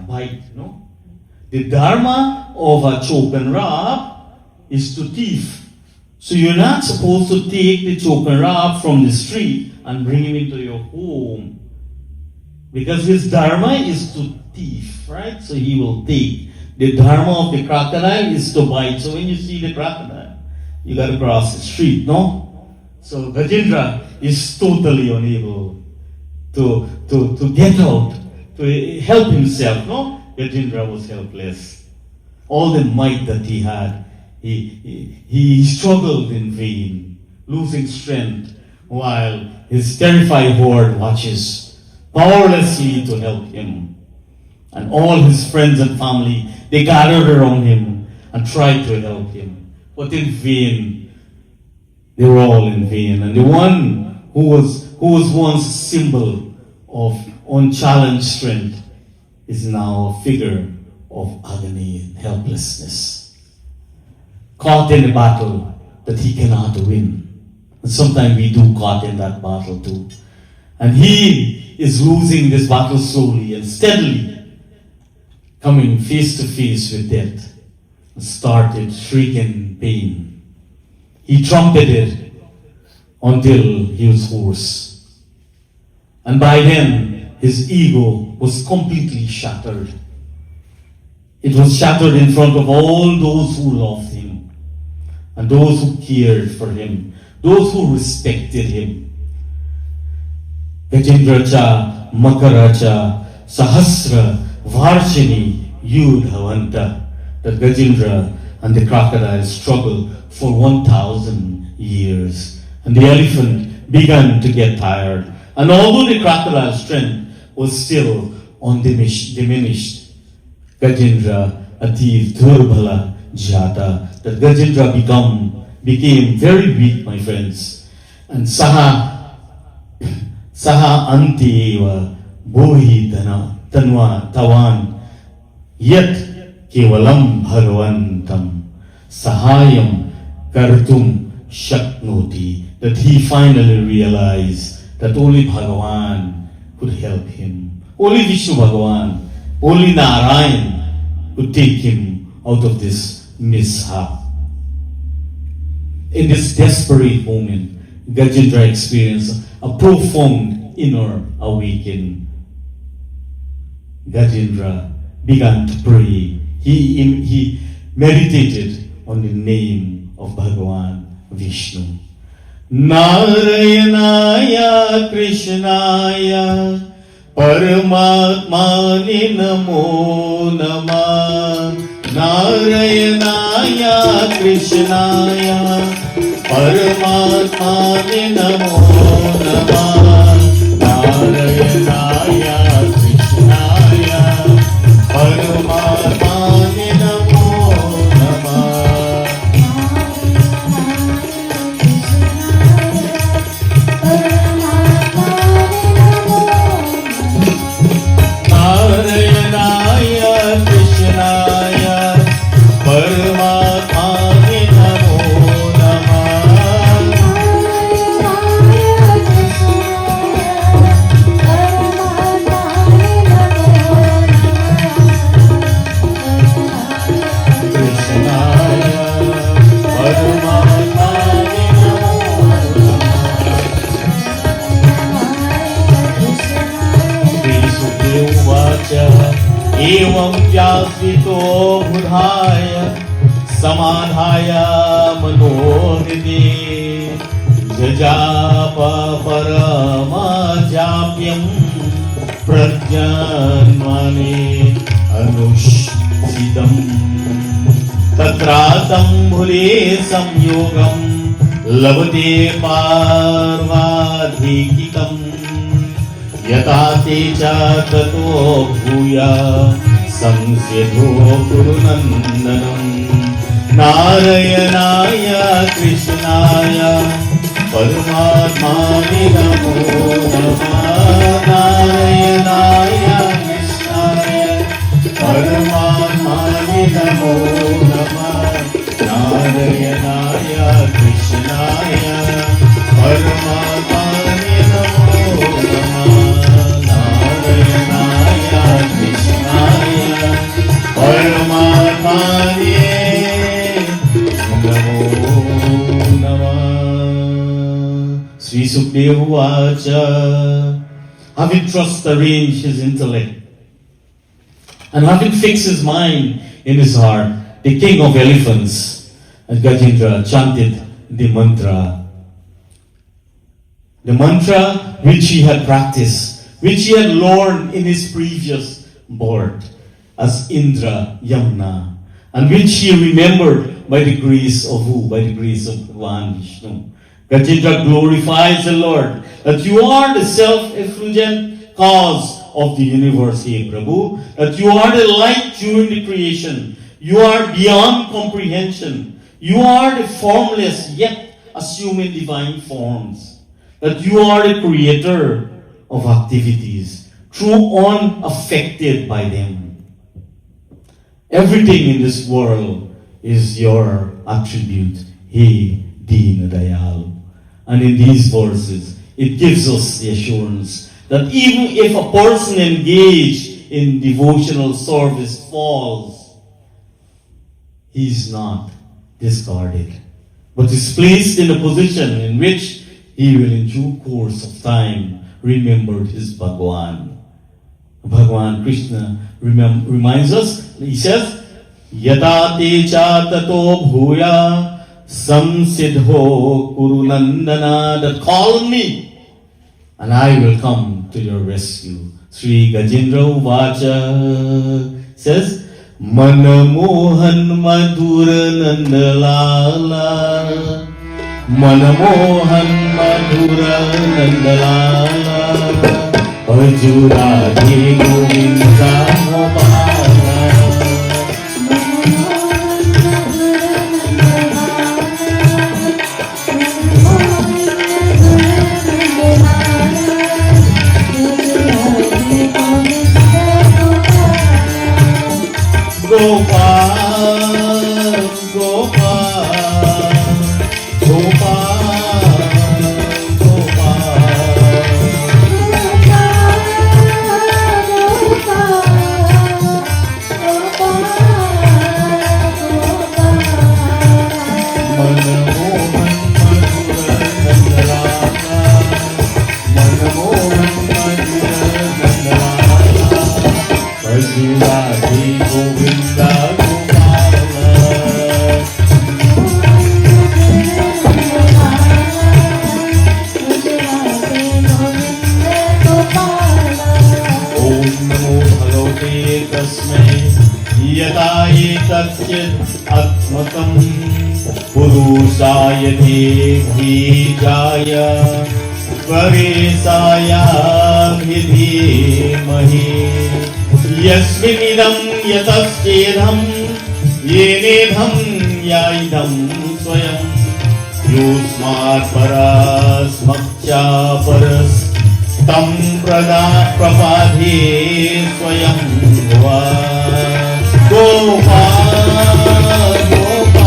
bite, no? The dharma of a choken rob is to thief. So you're not supposed to take the choken rob from the street and bring him into your home, because his dharma is to thief, right? So he will take. The dharma of the crocodile is to bite. So when you see the crocodile, you got to cross the street, no? So Gajendra is totally unable to get out, to help himself, no? Gajendra was helpless. All the might that he had, he struggled in vain, losing strength, while his terrified horde watches powerlessly to help him. And all his friends and family, they gathered around him and tried to help him, but in vain. They were all in vain. And the one who was once a symbol of unchallenged strength is now a figure of agony and helplessness, caught in a battle that he cannot win. And sometimes we do caught in that battle too. And he is losing this battle slowly and steadily, coming face to face with death, and started shrieking pain. He trumpeted until he was hoarse. And by then, his ego was completely shattered. It was shattered in front of all those who loved him, and those who cared for him, those who respected him. Gajendra cha makara cha sahasra varshini yudhavanta. That Gajendra and the crocodile struggled for 1,000 years. And the elephant began to get tired. And although the crocodile's strength was still undiminished, Gajendra ativ durbhala jata, that Gajendra became very weak, my friends. And saha antiva bohi tanwa tawan yat kevalam bhagavantam sahayam kartum shaknoti, that he finally realized that only Bhagavan could help him. Only Vishnu Bhagavan, only Narayan could take him out of this mishap. In this desperate moment, Gajendra experienced a profound inner awakening. Gajendra began to pray. He meditated on the name of Bhagavan Vishnu. Narayanaya Krishnaya Paramatmane Namo Namah. Narayanaya Krishnaya Paramatmane Namo Namah. Narayanaya Krishnaya Paramatmane Namo एवं व्यासितो बुधाय समाधाय मनोहृदे जजाप परमाजाप्यं प्रज्ञान्वाने अनुष्ठितं तत्रातं भुले संयोगं लभते पार्वाधिकितम् यथा ते च ततो भूया संस्यधो कुरुनन्दनम् नारायणाय कृष्णाय परमात्मने नमो नमः नारायणाय कृष्णाय परमात्मने नमो नमः नारायणाय कृष्णाय Sukdeva Vacha. Having thus arranged his intellect and having fixed his mind in his heart, the king of elephants, Gajendra, chanted the mantra. The mantra which he had practiced, which he had learned in his previous birth as Indra Yamna, and which he remembered by the grace of who? By the grace of Bhagwan Vishnu. Gajendra glorifies the Lord that you are the self-effulgent cause of the universe, Hey Prabhu, that you are the light during the creation, you are beyond comprehension, you are the formless yet assuming divine forms, that you are the creator of activities, true unaffected by them. Everything in this world is your attribute, Hey Deen Dayal. And in these verses, it gives us the assurance that even if a person engaged in devotional service falls, he is not discarded, but is placed in a position in which he will in due course of time remember his Bhagwan. Bhagwan Krishna reminds us, he says, Yata te cha tato bhuya samsidho kuru nandana, that call on me and I will come to your rescue. Shree Gajendra Vacha says, Manamohan Madhura Nandalala, Manamohan Madhura Nandalala, Ajura Di Govinda Gopala. Gopal, Gopal, Gopal, Atmakam Purusaya Dhijaya Varesaya Vidhimahi Yasminidam Yataschedham Yenedham Yaidam Swayam Yusmat Paras Makcha Paras Tam Prapadhe Swayam Va Gopal, Gopal,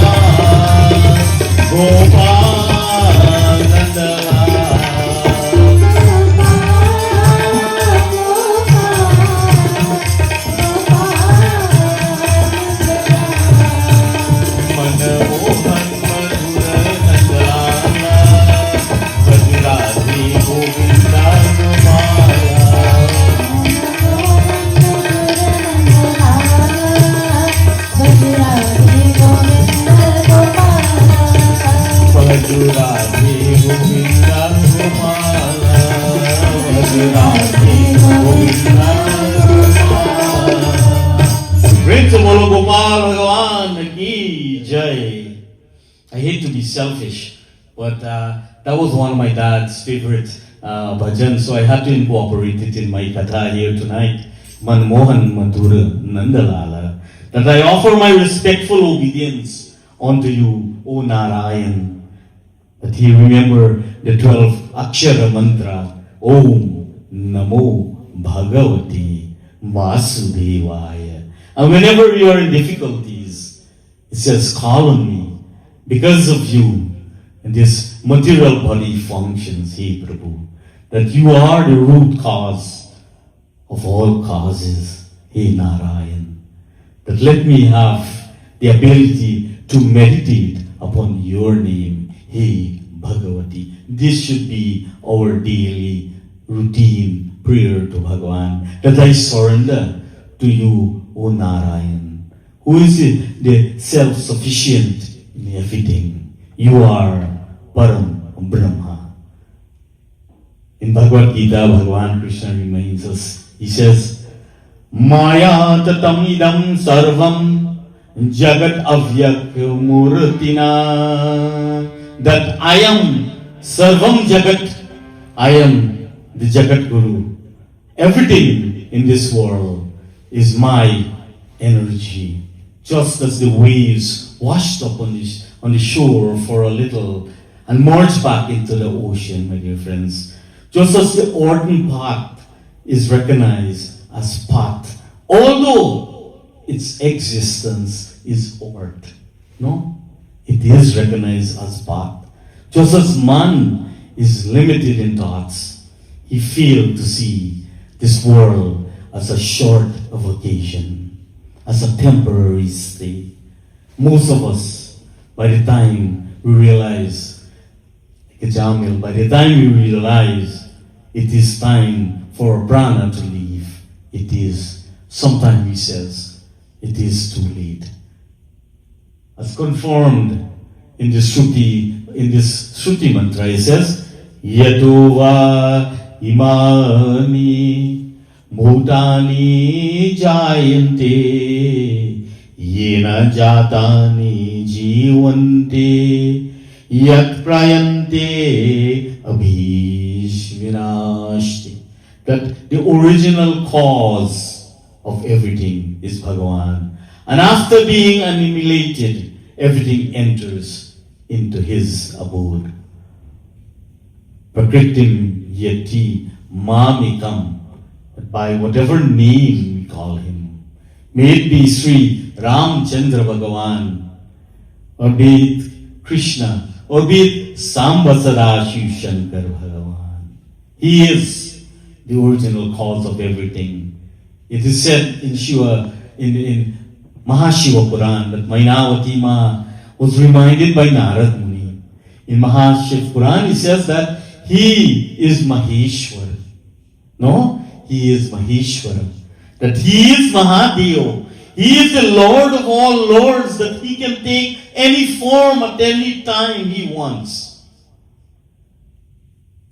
Gopal, Nandalal. Manamohan Madhura Nandalala, Vajrati Govinda Gopala. Vajrati Govinda Gopala, Vajrati Govinda Gopala. Great to Bolo Gopal Bhagwan ki jai. I hate to be selfish, but that was one of my dad's favorite bhajans, so I had to incorporate it in my Katha here tonight. Manmohan Madhura Nandalala. That I offer my respectful obedience unto you, O Narayan. That he remember the 12 Akshara mantra, Om Namo Bhagavati Vasudevaya. And whenever you are in difficulties, it says, call on me. Because of you, and this material body functions, Hey Prabhu. That you are the root cause of all causes, Hey Narayan. That let me have the ability to meditate upon your name, Hey Bhagavati. This should be our daily routine prayer to Bhagwan, that I surrender to you, O Narayan, who is the self-sufficient in everything. You are Param Brahma. In Bhagavad Gita, Bhagwan Krishna reminds us, he says, Maya tatam idam sarvam jagat avyak murtina, that I am sarvam jagat, I am the Jagat Guru. Everything in this world is my energy. Just as the waves washed up on the shore for a little and merged back into the ocean, my dear friends. Just as the ordinary path is recognized as path, although its existence is earth. No? It is recognized as path. Just as man is limited in thoughts, he failed to see this world as a short vacation, as a temporary stay. Most of us, by the time we realize, like Jamil, by the time we realize it is time for prana to leave, it is, sometimes he says, it is too late. As confirmed in this Shruti mantra, it says, Yatova Imani Bhutani Jayante Yena Jatani Jivante Yat Prayante Abhishvinashti. That the original cause of everything is Bhagavan. And after being annihilated, everything enters into his abode. Prakritim Yati Mamikam, by whatever name we call him. May it be Sri Ramchandra Bhagavan, or be it Krishna, or be it Sambasara Shiv Shankar Bhagavan. He is the original cause of everything. It is said in Shiva, in Mahashiva Puran, that Mainavati Ma was reminded by Narad Muni. In Mahashiva Puran, he says that he is Maheshwar. No? He is Maheshwara. That he is Mahadeo. He is the Lord of all lords, that he can take any form at any time he wants.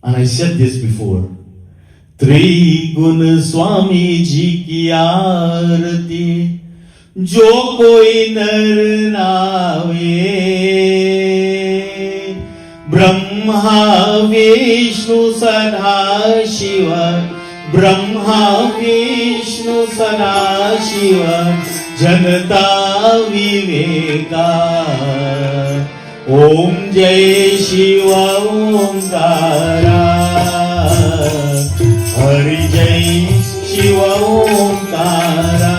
And I said this before. Trigun Swami Ji ki aarti jo koi nar naave, Brahma Vishnu Sada Shiva, Brahma Vishnu Sada Shiva, Janata Viveka. Om Jai Shiva Omkara, Hari Jai Shiva Omkara,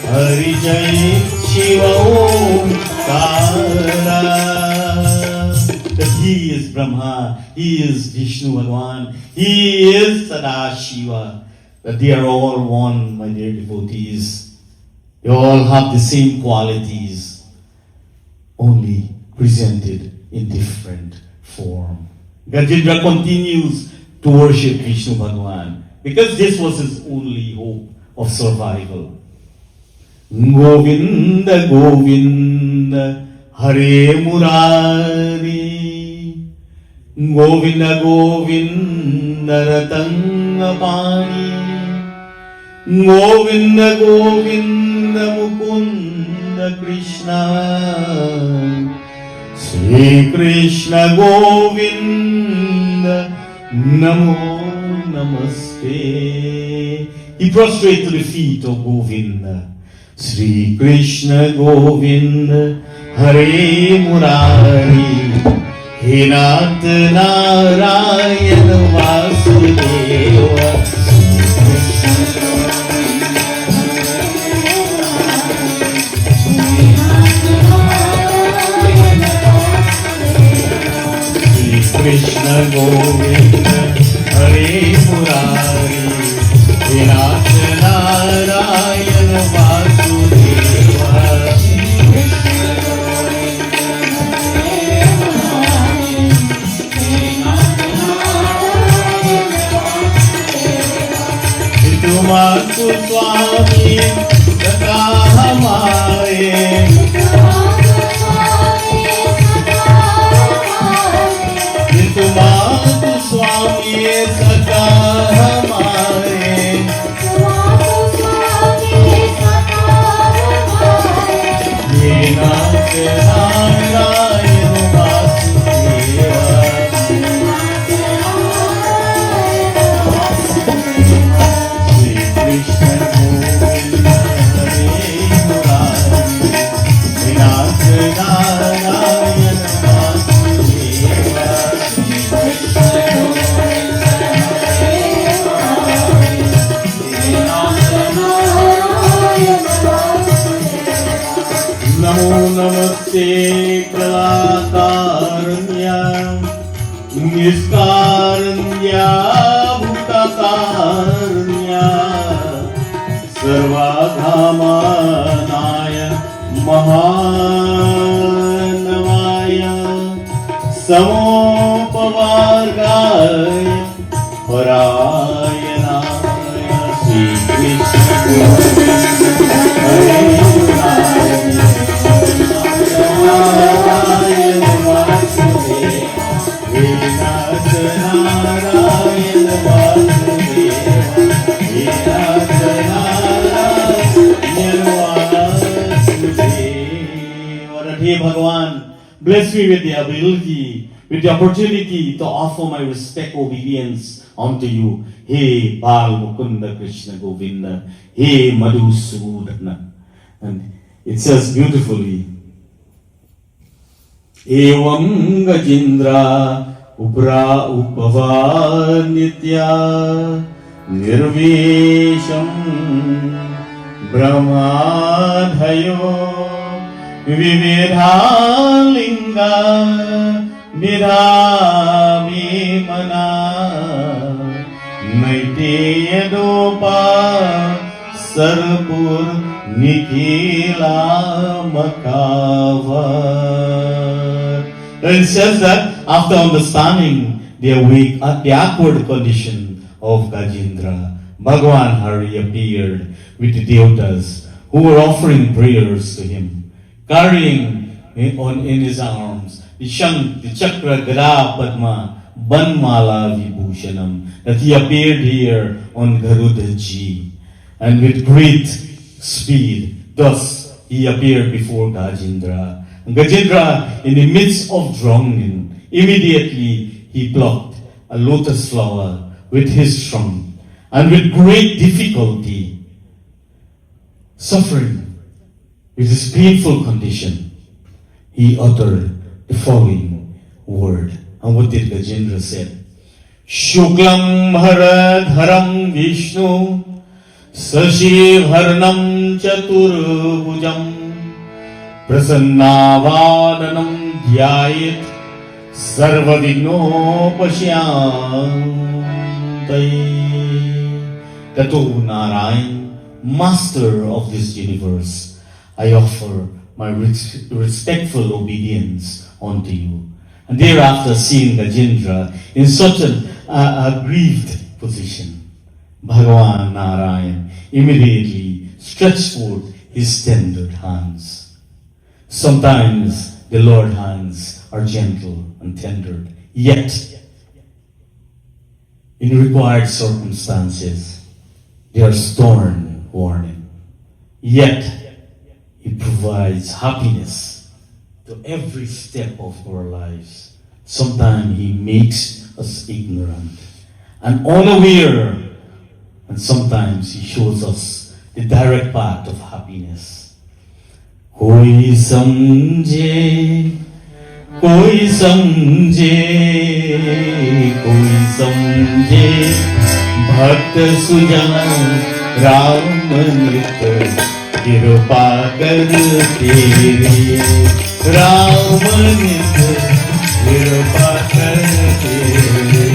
Hari Jai Shiva Omkara. That he is Brahma, he is Vishnu Bhagwan, he is Sadashiva. That they are all one, my dear devotees. They all have the same qualities, only presented in different form. Gajendra continues to worship Vishnu Bhagwan because this was his only hope of survival. Govinda Govinda Hare Murari, Govinda Govinda Ratanga Pani, Govinda Govinda Mukunda Krishna, Sri Krishna Govinda Namo Namaste. He prostrated to the feet of Govinda. Sri Krishna Govinda Hare Murari, He Nath Narayana Vasudeva. Sri Krishna Govinda Hare Murari, He Nath Narayana Vasudeva. स्वामी सखा हमारे नितवातु स्वामी सखा हमारे ये नाथ नारायण वासुदेवा श्री कृष्ण गोविंद हरे मुरारी हे नाथ नारायण वासुदेवा नमो नमस्ते कलाकारण्य निष्कारण्य भूतकारण्य सर्वाधामानाय महानवाय समोपवर्गाय परायणाय श्रीकृष्ण हरे मुरारी नारायण वासुदेव हे नाथ नारायण वासुदेव हे नाथ Narayan Vasudev. Dear Bhagwan, bless me with the ability, with the opportunity to offer my respect, obedience unto you. Hey Bal Mukunda Krishna Govinda, Hey Madhusudana. And it says beautifully, Evam Gajindra Upra Upava Nitya Nirvesham Brahmadhayo Vividhalinga Nidhami Mana Naite Dopa Sarpur Nikila Makava. And it says that after understanding the awkward condition of Gajendra, Bhagwan Hari appeared with the devatas who were offering prayers to him, carrying in his arms the Shank, the Chakra, Gada, Padma, Banmala, Vibhushanam, that he appeared here on Garudaji. And with great speed, thus he appeared before Gajendra. And Gajendra, in the midst of drowning, immediately he plucked a lotus flower with his trunk, and with great difficulty, suffering with his painful condition, he uttered the following word. And what did Gajendra say? Shuklam haradharam Vishnu Sashivharnam Chaturbhujam Prasannavadanam Dhyayit Sarvavignopasyantay. Tato Narayan, Master of this universe, I offer my respectful obedience unto you. And thereafter, seeing Gajendra in such a grieved position, Bhagwan Narayan immediately stretched forth his tender hands. Sometimes the Lord's hands are gentle and tender, yet in required circumstances they are stern warning. Yet He provides happiness to every step of our lives. Sometimes He makes us ignorant and unaware, and sometimes He shows us the direct path of happiness. कोई समझे कोई समझे भक्त सुजान राम नित कृपा कर तेरी राम नित कृपा कर तेरी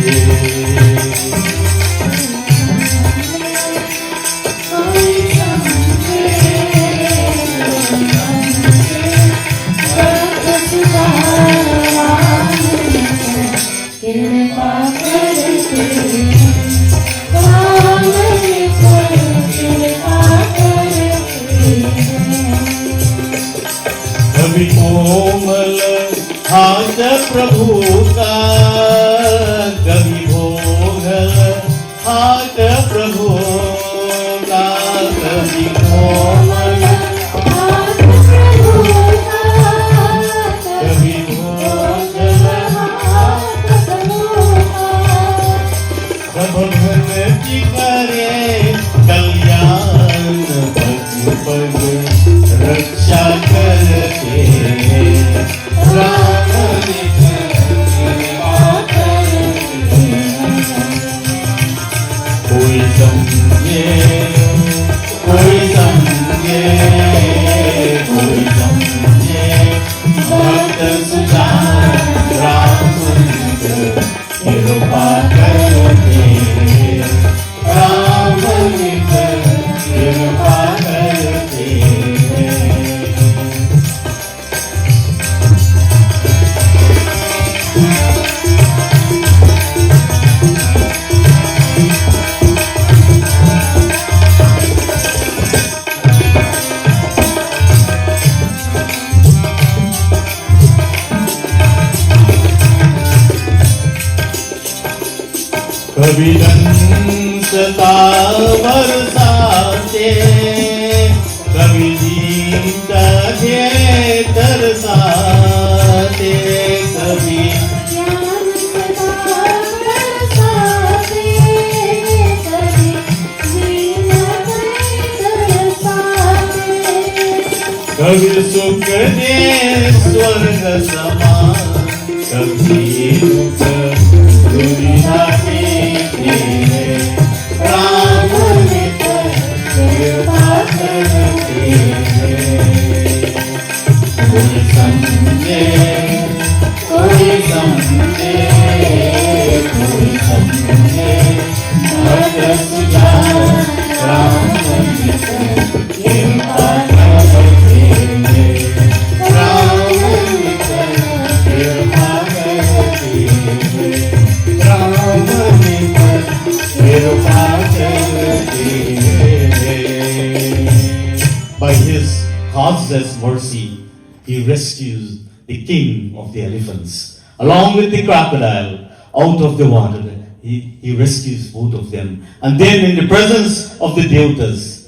Give कभी कोमल हाथ प्रभु का, कभी भोगल हाथ प्रभु का, कभी कोमल हाथ प्रभु का, कभी भोगल हाथ प्रभु का, सब भक्ति करे कल्याण पग रक्षा करके, राम कोई समझे कोई समझे कोई समझे भक्त सुजान राम कृपा करके, राम कृपा करके। कभी दंसता बरसाते, कभी जीता है तरसाते, कभी कभी सुख दे स्वर्ग समान, कभी दुख दुनिया के राम कृपा करके। कोई समझे कोई समझे कोई समझे भक्त सुजान राम कृपा करके, राम कृपा करके, राम कृपा करके। By his causeless mercy, he rescues the king of the elephants along with the crocodile out of the water. He rescues both of them. And then in the presence of the devatas,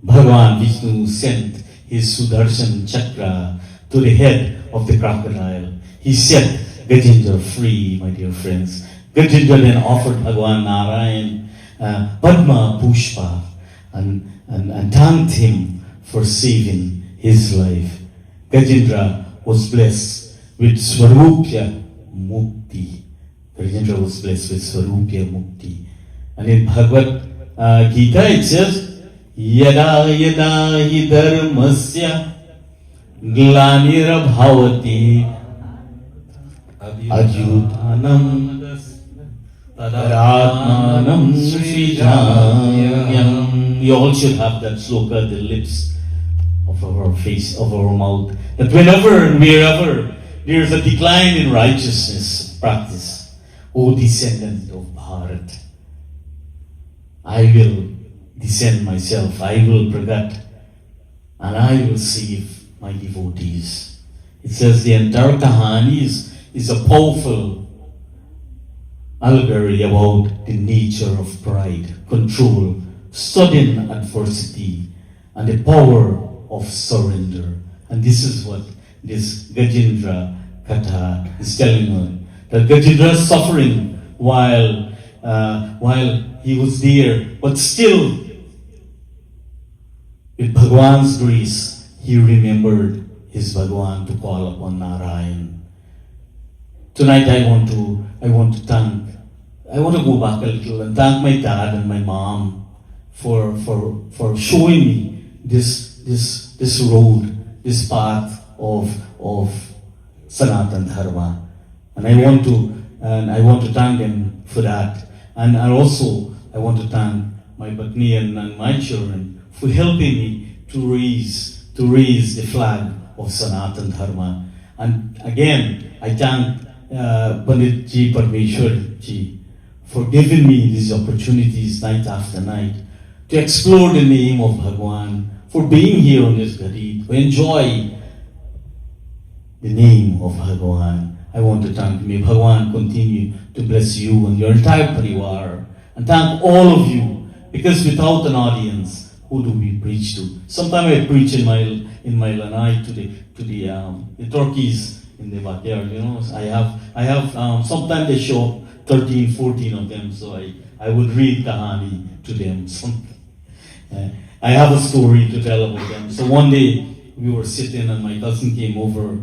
Bhagwan Vishnu sent his Sudarshan chakra to the head of the crocodile. He set Gajendra free, my dear friends. Gajendra then offered Bhagwan Narayan Padma Pushpa and thanked him for saving his life. Gajendra was blessed with Swarupya Mukti. Gajendra was blessed with Swarupya Mukti. And in Bhagavad Gita it says, Yada yada hi dharmasya glanira bhavati adyutanam tadatmanam srijanyam. We all should have that sloka at the lips of our face, of our mouth, that whenever and wherever there is a decline in righteousness practice, O descendant of Bharat, I will descend myself, I will pragat, and I will save my devotees. It says the entire Kahani is a powerful allegory about the nature of pride, control, sudden adversity, and the power of surrender. And this is what this Gajendra Katha is telling us. That Gajendra is suffering while he was there, but still, with Bhagwan's grace, he remembered his Bhagwan to call upon Narayan. Tonight I want to go back a little and thank my dad and my mom for showing me this road, this path of Sanatan Dharma. And I want to thank them for that. And I want to thank my Patni and my children for helping me to raise the flag of Sanatan Dharma. And again, I thank Pandit Ji Parmeshwar Ji for giving me these opportunities night after night to explore the name of Bhagwan, for being here on this Gadi, to enjoy the name of Bhagwan. I want to thank you. May Bhagwan continue to bless you and your entire parivar. And thank all of you, because without an audience, who do we preach to? Sometimes I preach in my lanai to the turkeys in the backyard. You know, I have sometimes they show up 13, 14 of them, so I would read kahani to them. I have a story to tell about them. So one day we were sitting and my cousin came over,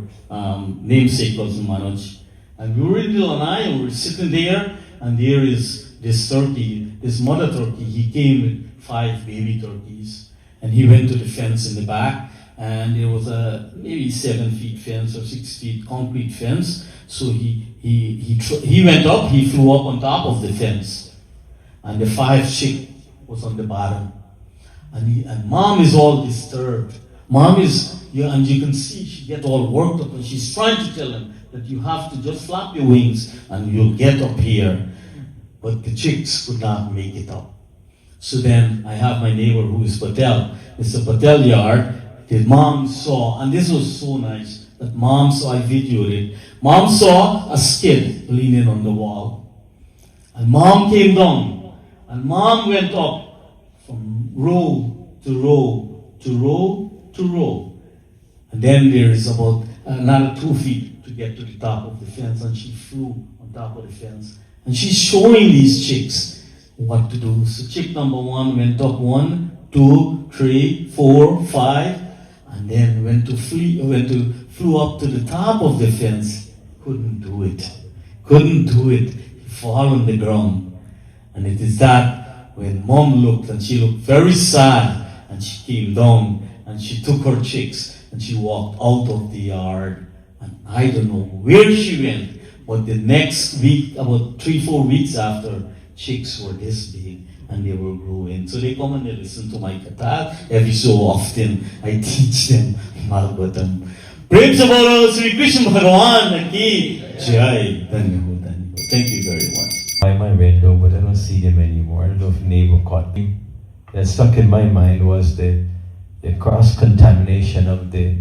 namesake cousin Manoj, and we were in the lanai and we were sitting there, and there is this turkey, this mother turkey. He came with 5 baby turkeys, and he went to the fence in the back, and there was a maybe 7 feet fence or 6 feet concrete fence. So he went up, he flew up on top of the fence, and the 5 chick was on the bottom. And mom is all disturbed. Mom is, and you can see she get all worked up, and she's trying to tell him that you have to just flap your wings and you'll get up here. But the chicks could not make it up. So then I have my neighbor who is Patel. It's a Patel yard. His mom saw, and this was so nice, that mom saw, I videoed it. Mom saw a skid leaning on the wall. And mom came down. And mom went up from row to row to row to row. And then there is about another 2 feet to get to the top of the fence, and she flew on top of the fence. And she's showing these chicks what to do. So chick number 1 went up 1, 2, 3, 4, 5, and then flew up to the top of the fence. Couldn't do it. He fall on the ground. And it is that when mom looked, and she looked very sad, and she came down and she took her chicks and she walked out of the yard. And I don't know where she went, but the next week, about 3-4 weeks after, chicks were this big and they were growing. So they come and they listen to my Katha. Every so often I teach them Bhagavatam. Prem se bolo Sri Krishna Bhagwan ki jai. Thank you very much. By my window, but I don't see them anymore. I don't know if neighbor caught me. That stuck in my mind was the cross-contamination of the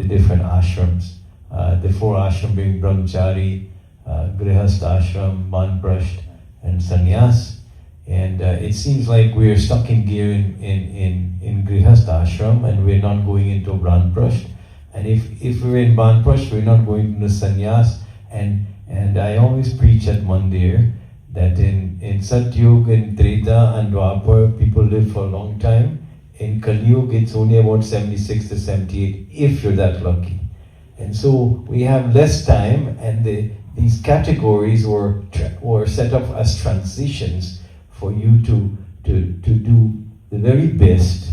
different ashrams. The 4 ashrams being Brahmachari, Grihast ashram, Manprasth, and Sannyas. And it seems like we're stuck in gear in Grihast ashram, and we're not going into Manprasth. And if we're in Manprasth, we're not going into Sannyas. And I always preach at Mandir that in Satyug, in Treta and Dwapar, people live for a long time. In Kalyug, it's only about 76 to 78, if you're that lucky. And so we have less time, and these categories were set up as transitions for you to do the very best.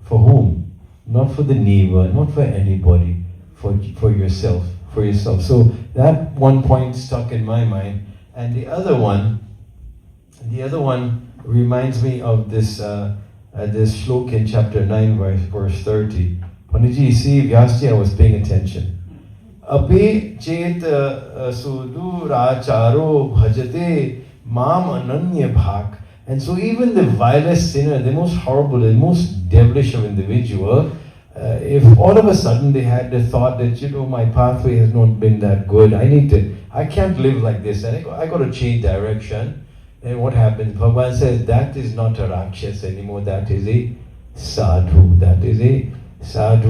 For whom? Not for the neighbor, not for anybody, for yourself. So that one point stuck in my mind. And the other one reminds me of this shlok in chapter 9, verse 30. Panditji, you see, Vyasji, I was paying attention. Api chet suduracharo bhajate mam ananya bhak. And so even the vilest sinner, the most horrible, the most devilish of individual, if all of a sudden they had the thought that, my pathway has not been that good, I can't live like this, and I got to change direction. And what happens? Bhagwan says, that is not a Rakshas anymore, that is a sadhu.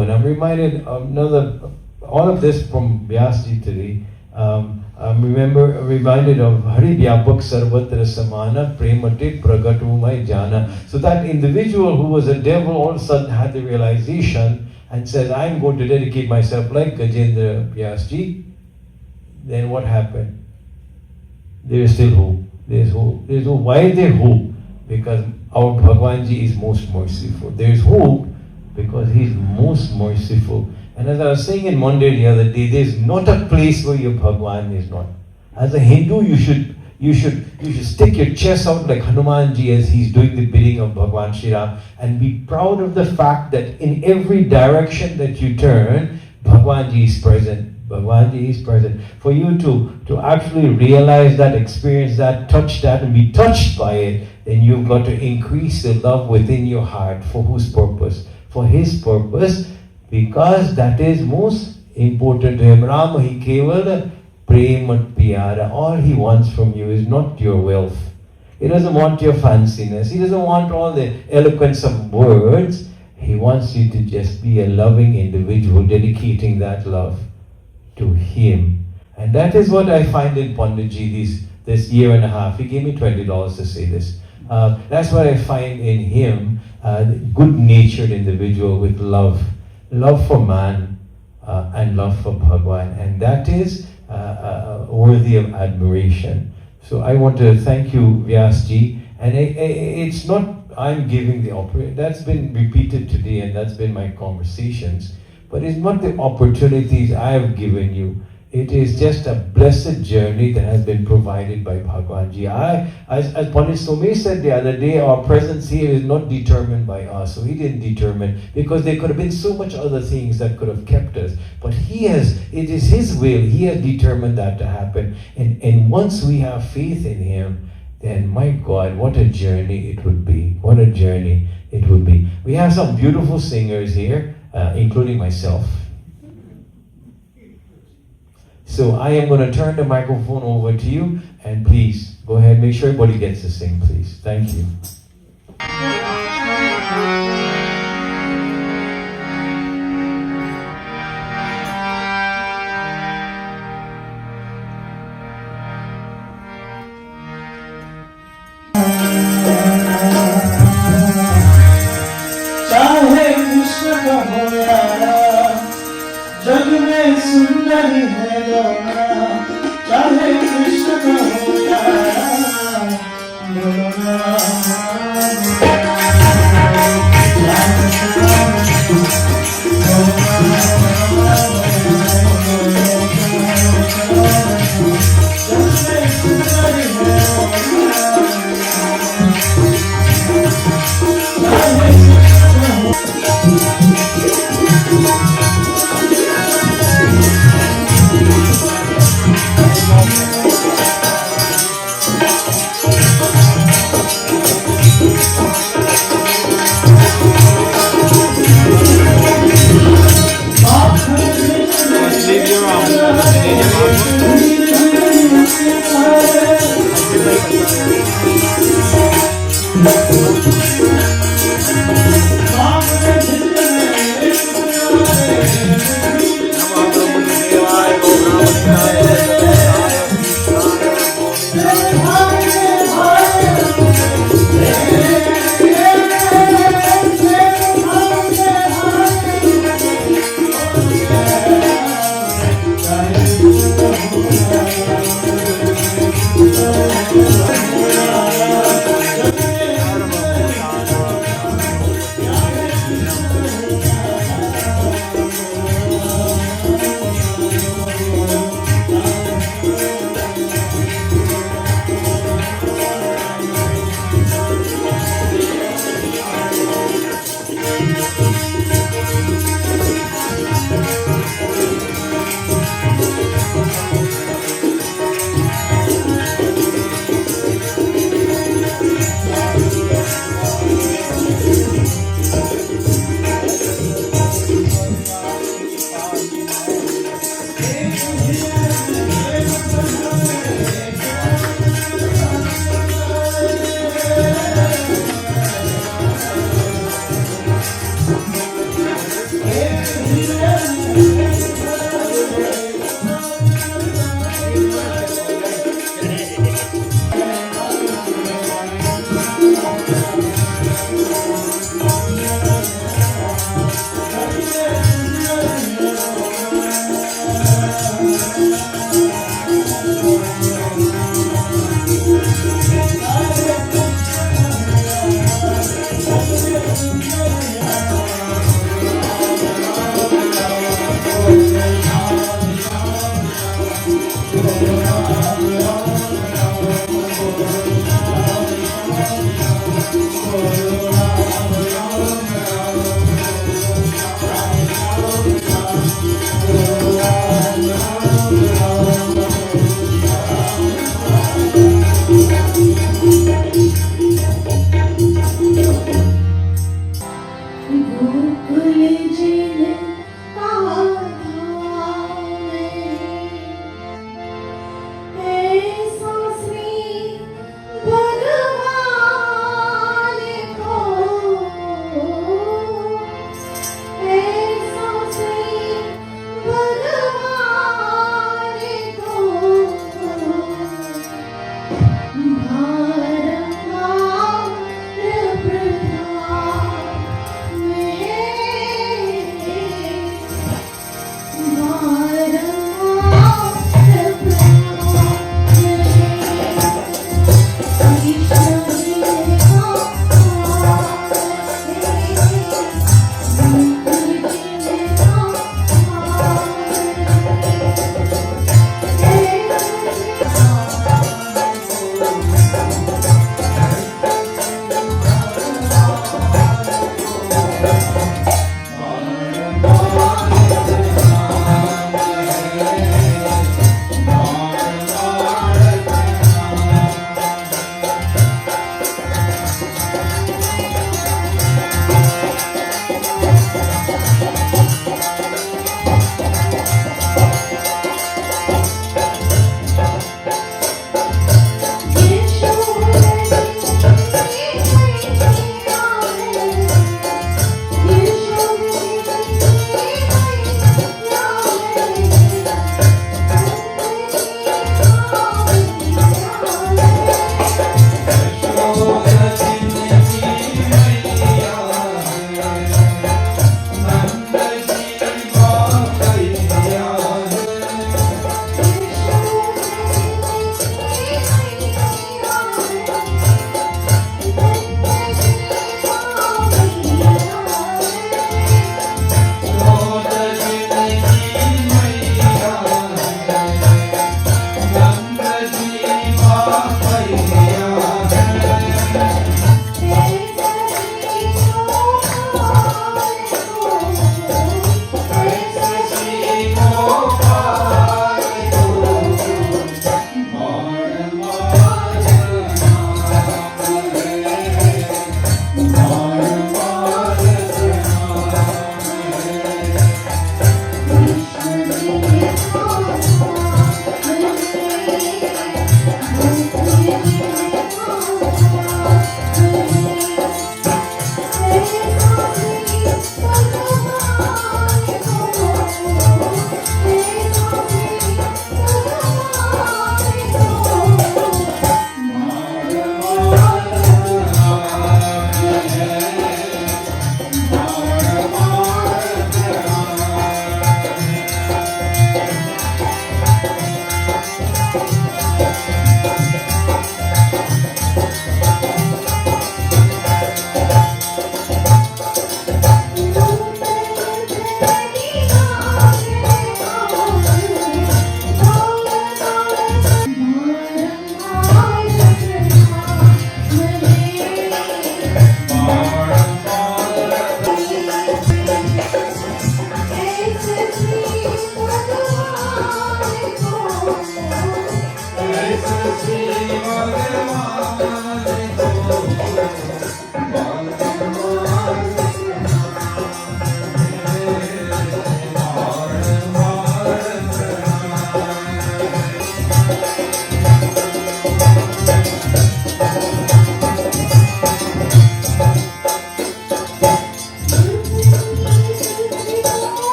And I'm reminded of all of this from Vyasji today. I'm reminded of Hari Vyapak Sarvatra Samana Premate Pragatu Mai Jana. So that individual who was a devil all of a sudden had the realization and said, I'm going to dedicate myself like Gajendra Vyasji. Then what happened? There is still hope. There's hope. There's hope. Why is there hope? Because our Bhagwanji is most merciful. There is hope because he is most merciful. And as I was saying in Monday the other day, there's not a place where your Bhagwan is not. As a Hindu, you should stick your chest out like Hanumanji as he's doing the bidding of Bhagwan Shri Ram, and be proud of the fact that in every direction that you turn, Bhagwanji is present. Bhagwanji is present. For you to actually realize that, experience that, touch that, and be touched by it, then you've got to increase the love within your heart. For whose purpose? For his purpose, because that is most imported to him, Ram hi keval prem pyara. All he wants from you is not your wealth. He doesn't want your fanciness. He doesn't want all the eloquence of words. He wants you to just be a loving individual, dedicating that love to him. And that is what I find in Panditji this year and a half. He gave me $20 to say this. That's what I find in him, good-natured individual with love for man and love for Bhagwan. And that is worthy of admiration. So I want to thank you, Vyasji. And it's not I'm giving the opportunity. That's been repeated today, and that's been my conversations. But it's not the opportunities I have given you. It is just a blessed journey that has been provided by Bhagwanji. As Pandit Somay said the other day, our presence here is not determined by us. So he didn't determine, because there could have been so much other things that could have kept us. But it is his will. He has determined that to happen. And once we have faith in him, then my God, what a journey it would be. What a journey it would be. We have some beautiful singers here, including myself. So I am going to turn the microphone over to you, and please go ahead, make sure everybody gets to sing, please. Thank you. जग में सुंदर है लोना, चाहे कृष्ण का हो यारा,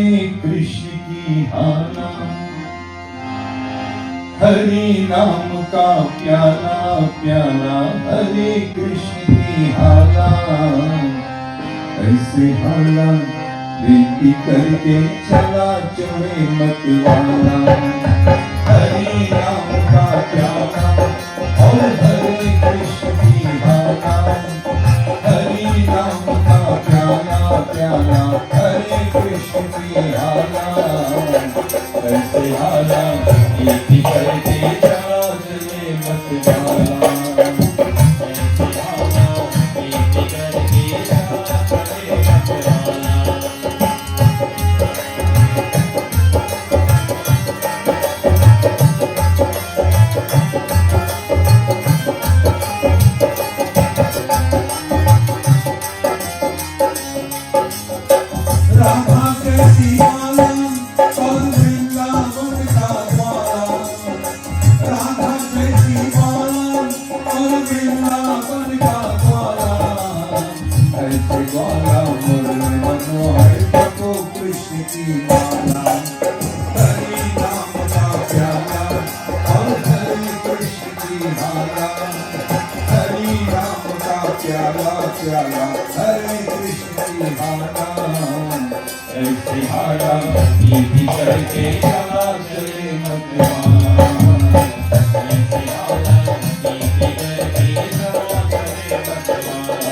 हरे कृष्ण की हाला, हरि नाम का प्याला प्याला, हरे कृष्ण की हाला। ऐसे हाला विनती करके चला चले मतवाला, हरि नाम का प्याला और हरे कृष्ण की हाला, हरि नाम का प्याला प्याला, हरे कृष्ण की हाला। ऐसे हाला विनती करके चला चले मतवाला, ऐसे हाला विनती करके चला चले मतवाला। राधा कैसी माला और वृंदावन का द्वारा, राधा कैसी माला और वृंदावन का द्वारा। ऐसे द्वारा मुरली मनोहर प्रभु कृष्ण की माला, हरि नाम का प्याला और हरे कृष्ण की हाला, हरि नाम का प्याला प्याला, हरे कृष्ण की हाला। ऐसी हाला विनती करके चला चले मतवाला, ऐसी हाला विनती करके चला चले मतवाला।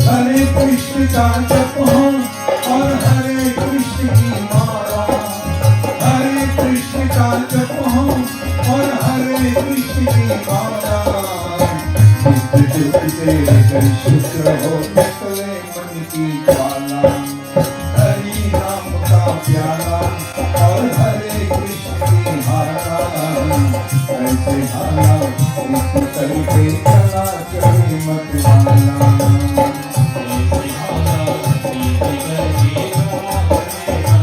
हरे कृष्ण का जप हो और हरे कृष्ण की माला, हरे कृष्ण का जप हो और हरे कृष्ण की माला। जुट तेरे कर शुक्र हो निकले मन की ज्वाला, हरि नाम का प्याला और हरे कृष्ण की हाला। ऐसे हाला विनती करके चला चले मतवाला, ऐसे हाला विनती करके चला चले मतवाला।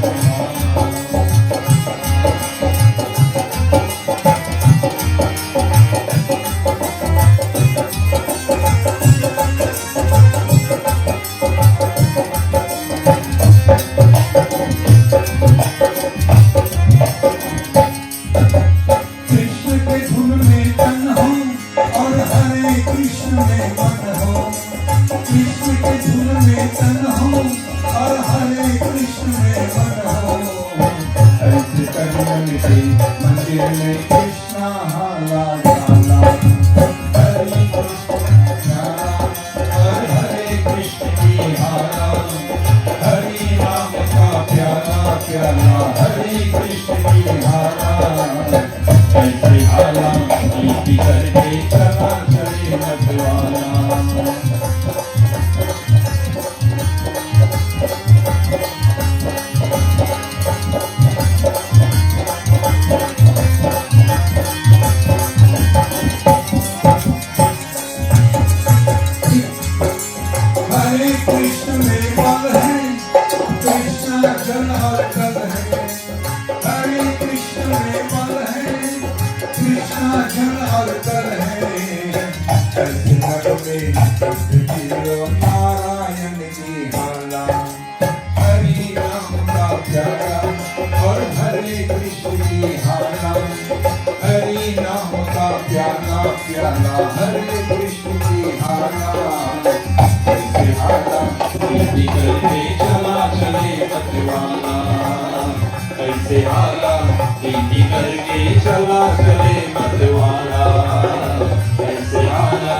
कृष्ण के धुन में तन हो और हरे कृष्ण में मन हो, कृष्ण के धुन में तन हो और हरे कृष्ण में मन हो। ऐसे तन मन के मंदिर में कृष्णा हाला जाला, हरि कृष्ण प्याला और हरे कृष्ण की हाला, हरि नाम का प्याला प्याला, हरे कृष्ण की हाला। ऐसे हाला विनती करके चला चले मतवाला। हरे कृष्ण में बल है, कृष्ण जन और कल है, हरे कृष्ण में बल है, कृष्ण जन और कल है। ऐसे घर में नारायण की हाला, हरि नाम का प्याला और हरे कृष्ण की हाला, हरि नाम का प्याला प्याला, हरे कृष्ण की हाला। ऐसे हाला विनती करके चला चले मतवाला, ऐसे हाला विनती करके चला चले मतवाला, ऐसे हाला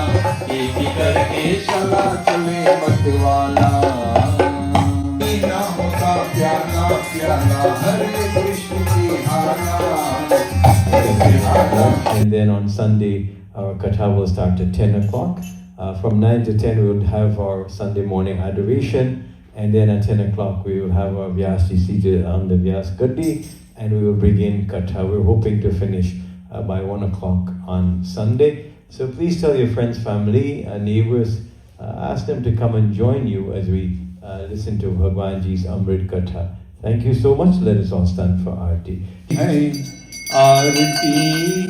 विनती करके चला चले मतवाला। नाम का प्याला प्याला, हरे कृष्ण की हाला। And then on Sunday, our Katha will start at 10 o'clock. From 9 to 10, we will have our Sunday morning adoration. And then at 10 o'clock, we will have our Vyasji seated on the Vyas Gadi. And we will begin Katha. We're hoping to finish by 1 o'clock on Sunday. So please tell your friends, family, neighbors, ask them to come and join you as we listen to Bhagwanji's Amrit Katha. Thank you so much. Let us all stand for Aarti. Hey, आरती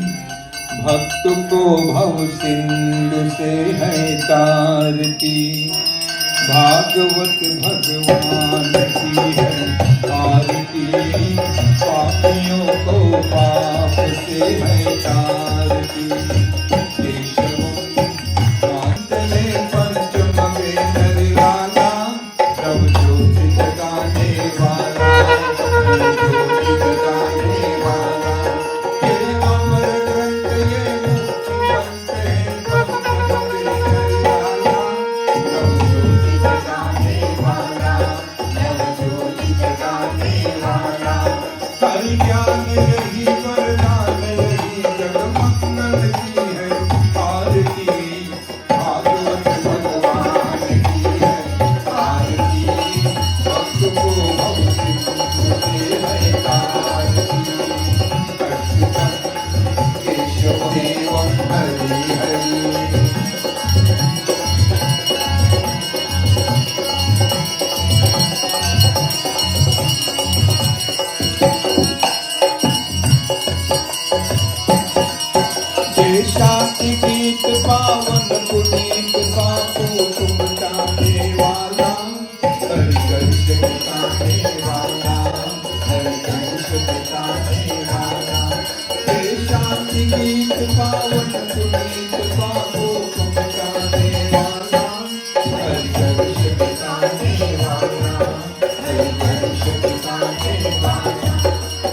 भक्त को भव सिंधु से है तारती, भागवत भगवान की है आरती, पापियों को पाप से है तारती। केशव मातले पंचम में नरवाला, प्रभु ज्योति जगाने वाला, ज्योति जगाने वाला। ये अमर ग्रंथ ये मुक्ति ग्रंथ है, पंचम में नरवाला, प्रभु ज्योति जगाने वाला, प्रभु ज्योति जगाने वाला। हरि ज्ञान यही वरदान यही जगमंगल की है आरती, भागवत भगवान की है आरती, भक्त को भव सिंधु से है तारती। अच्युतम् केशवदेवम् हरि हरि। जय शांति गीत पावन पुनीत पापों तुम जाने वाला, हरि हर्ष बिताने वाला, हरि हर्ष बिताने वाला। जय शांति गीत पावन पुनीत पापों तुम जाने वाला, हरि हर्ष बिताने वाला, हरि हर्ष बिताने वाला।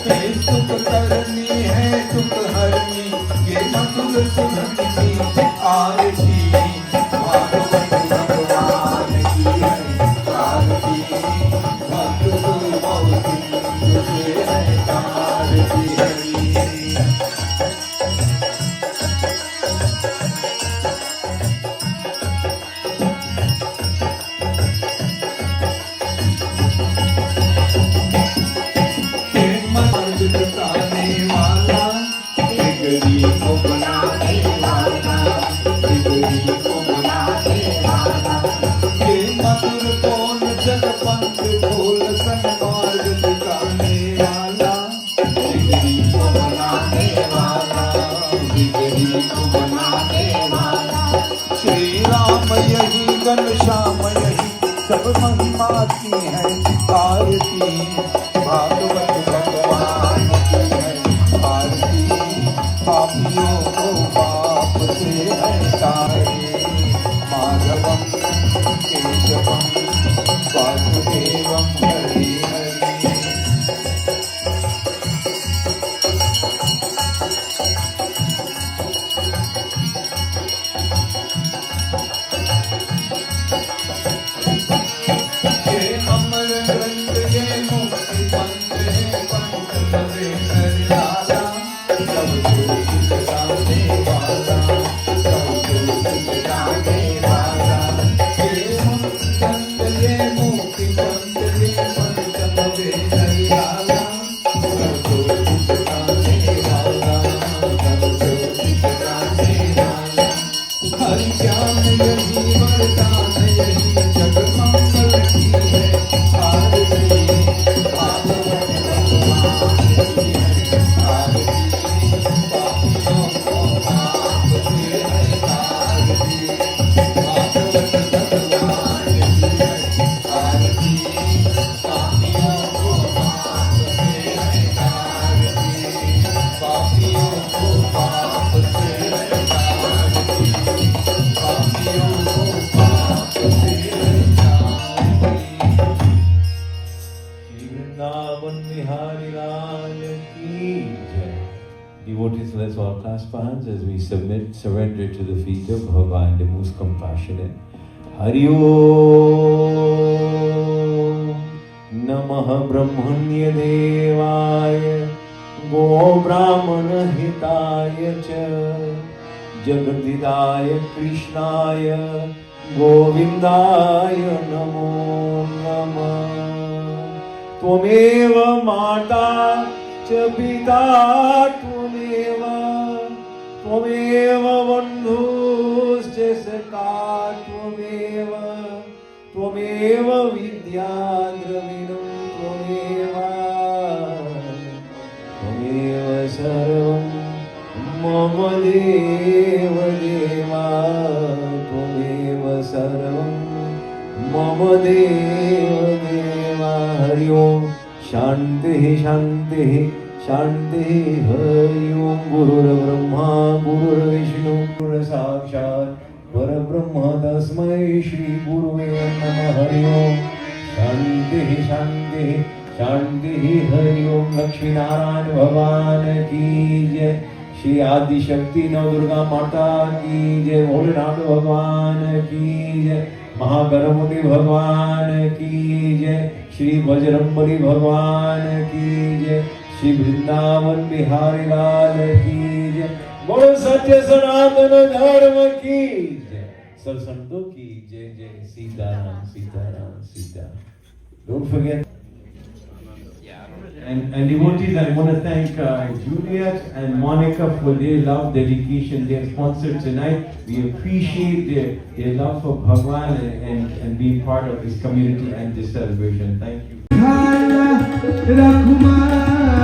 हे सुख करनी है सुख हरनी, ये मधुर सुगंध की आरती, भागवत भगवान की है आरती, भक्त को भव सिंधु से है तारती। बताने वाला, बिगड़ी को बनाने वाला, बिगड़ी को बनाने वाला। ये मधुर कौन जग पंथ ढोल सन्मार्ग दिखाने वाला, बिगड़ी को बनाने वाला, बिगड़ी को बनाने वाला। श्री राम यही घनश्याम यही सब महिमा की है आरती, भागवत भगवान की है आरती, पापियों को पाप से है तारे। माधवम केशवम वासुदेवम हरि हरि। ये अमर ग्रंथ ये मुक्ति पंथ है, पंथ में नरवाला, प्रभु ज्योति जगाने वाला, प्रभु ज्योति जगाने वाला। ये मुक्ति ये मुक्ति पंथ ये पंथ में नरवाला, प्रभु ज्योति जगाने वाला, प्रभु ज्योति जगाने वाला। हरि ज्ञान यही वरदान यही जगमंगल की है आरती, भागवत भगवान की है आरती, पापियों को पाप से है तारती। भागवत भगवान की है आरती, पापियों को पाप से है तारती, पापियों को पाप से है तारती, पापियों को पाप से है तारती। श्री वृंदावन बिहारी लाल की जय। Devotees, let's all clasp our hands as we surrender to the feet of Bhagwan, the most compassionate. Hari Om Namah Brahmanya Devaya Go Brahmana Hitaya Cha Jagadidaya Krishnaya Govindaya Namo Namah. Tvameva Mata Cha Pita Tvameva, Tvameva Bandhus Cha Saka Tvameva, Tvameva Vidya Dravinam Tvameva, Tvameva Sa मम देव देवा त्वमेव सर्वं मम देव देवा हरि ओम शांति शांति शांति हरि ओम गुरुर्ब्रह्मा गुरुर्विष्णु गुरुसाक्षात् परब्रह्म तस्मै श्री गुरुवे नमः हरि ओम शांति शांति शांति हरि ओम लक्ष्मी नारायण भगवान की जय श्री आदि शक्ति नव दुर्गा माता की जय भोलेनाथ भगवान की जय महागणपति भगवान की जय श्री बजरंगबली भगवान की जय श्री वृंदावन बिहारी लाल की जय बोलो सत्य सनातन धर्म की जय सब संतों की जय जय Sitaram Sitaram Sitaram Don't forget. And devotees, I want to thank Juliet and Monica for their love, dedication. They have sponsored tonight. We appreciate their love for Bhagwan and being part of this community and this celebration. Thank you.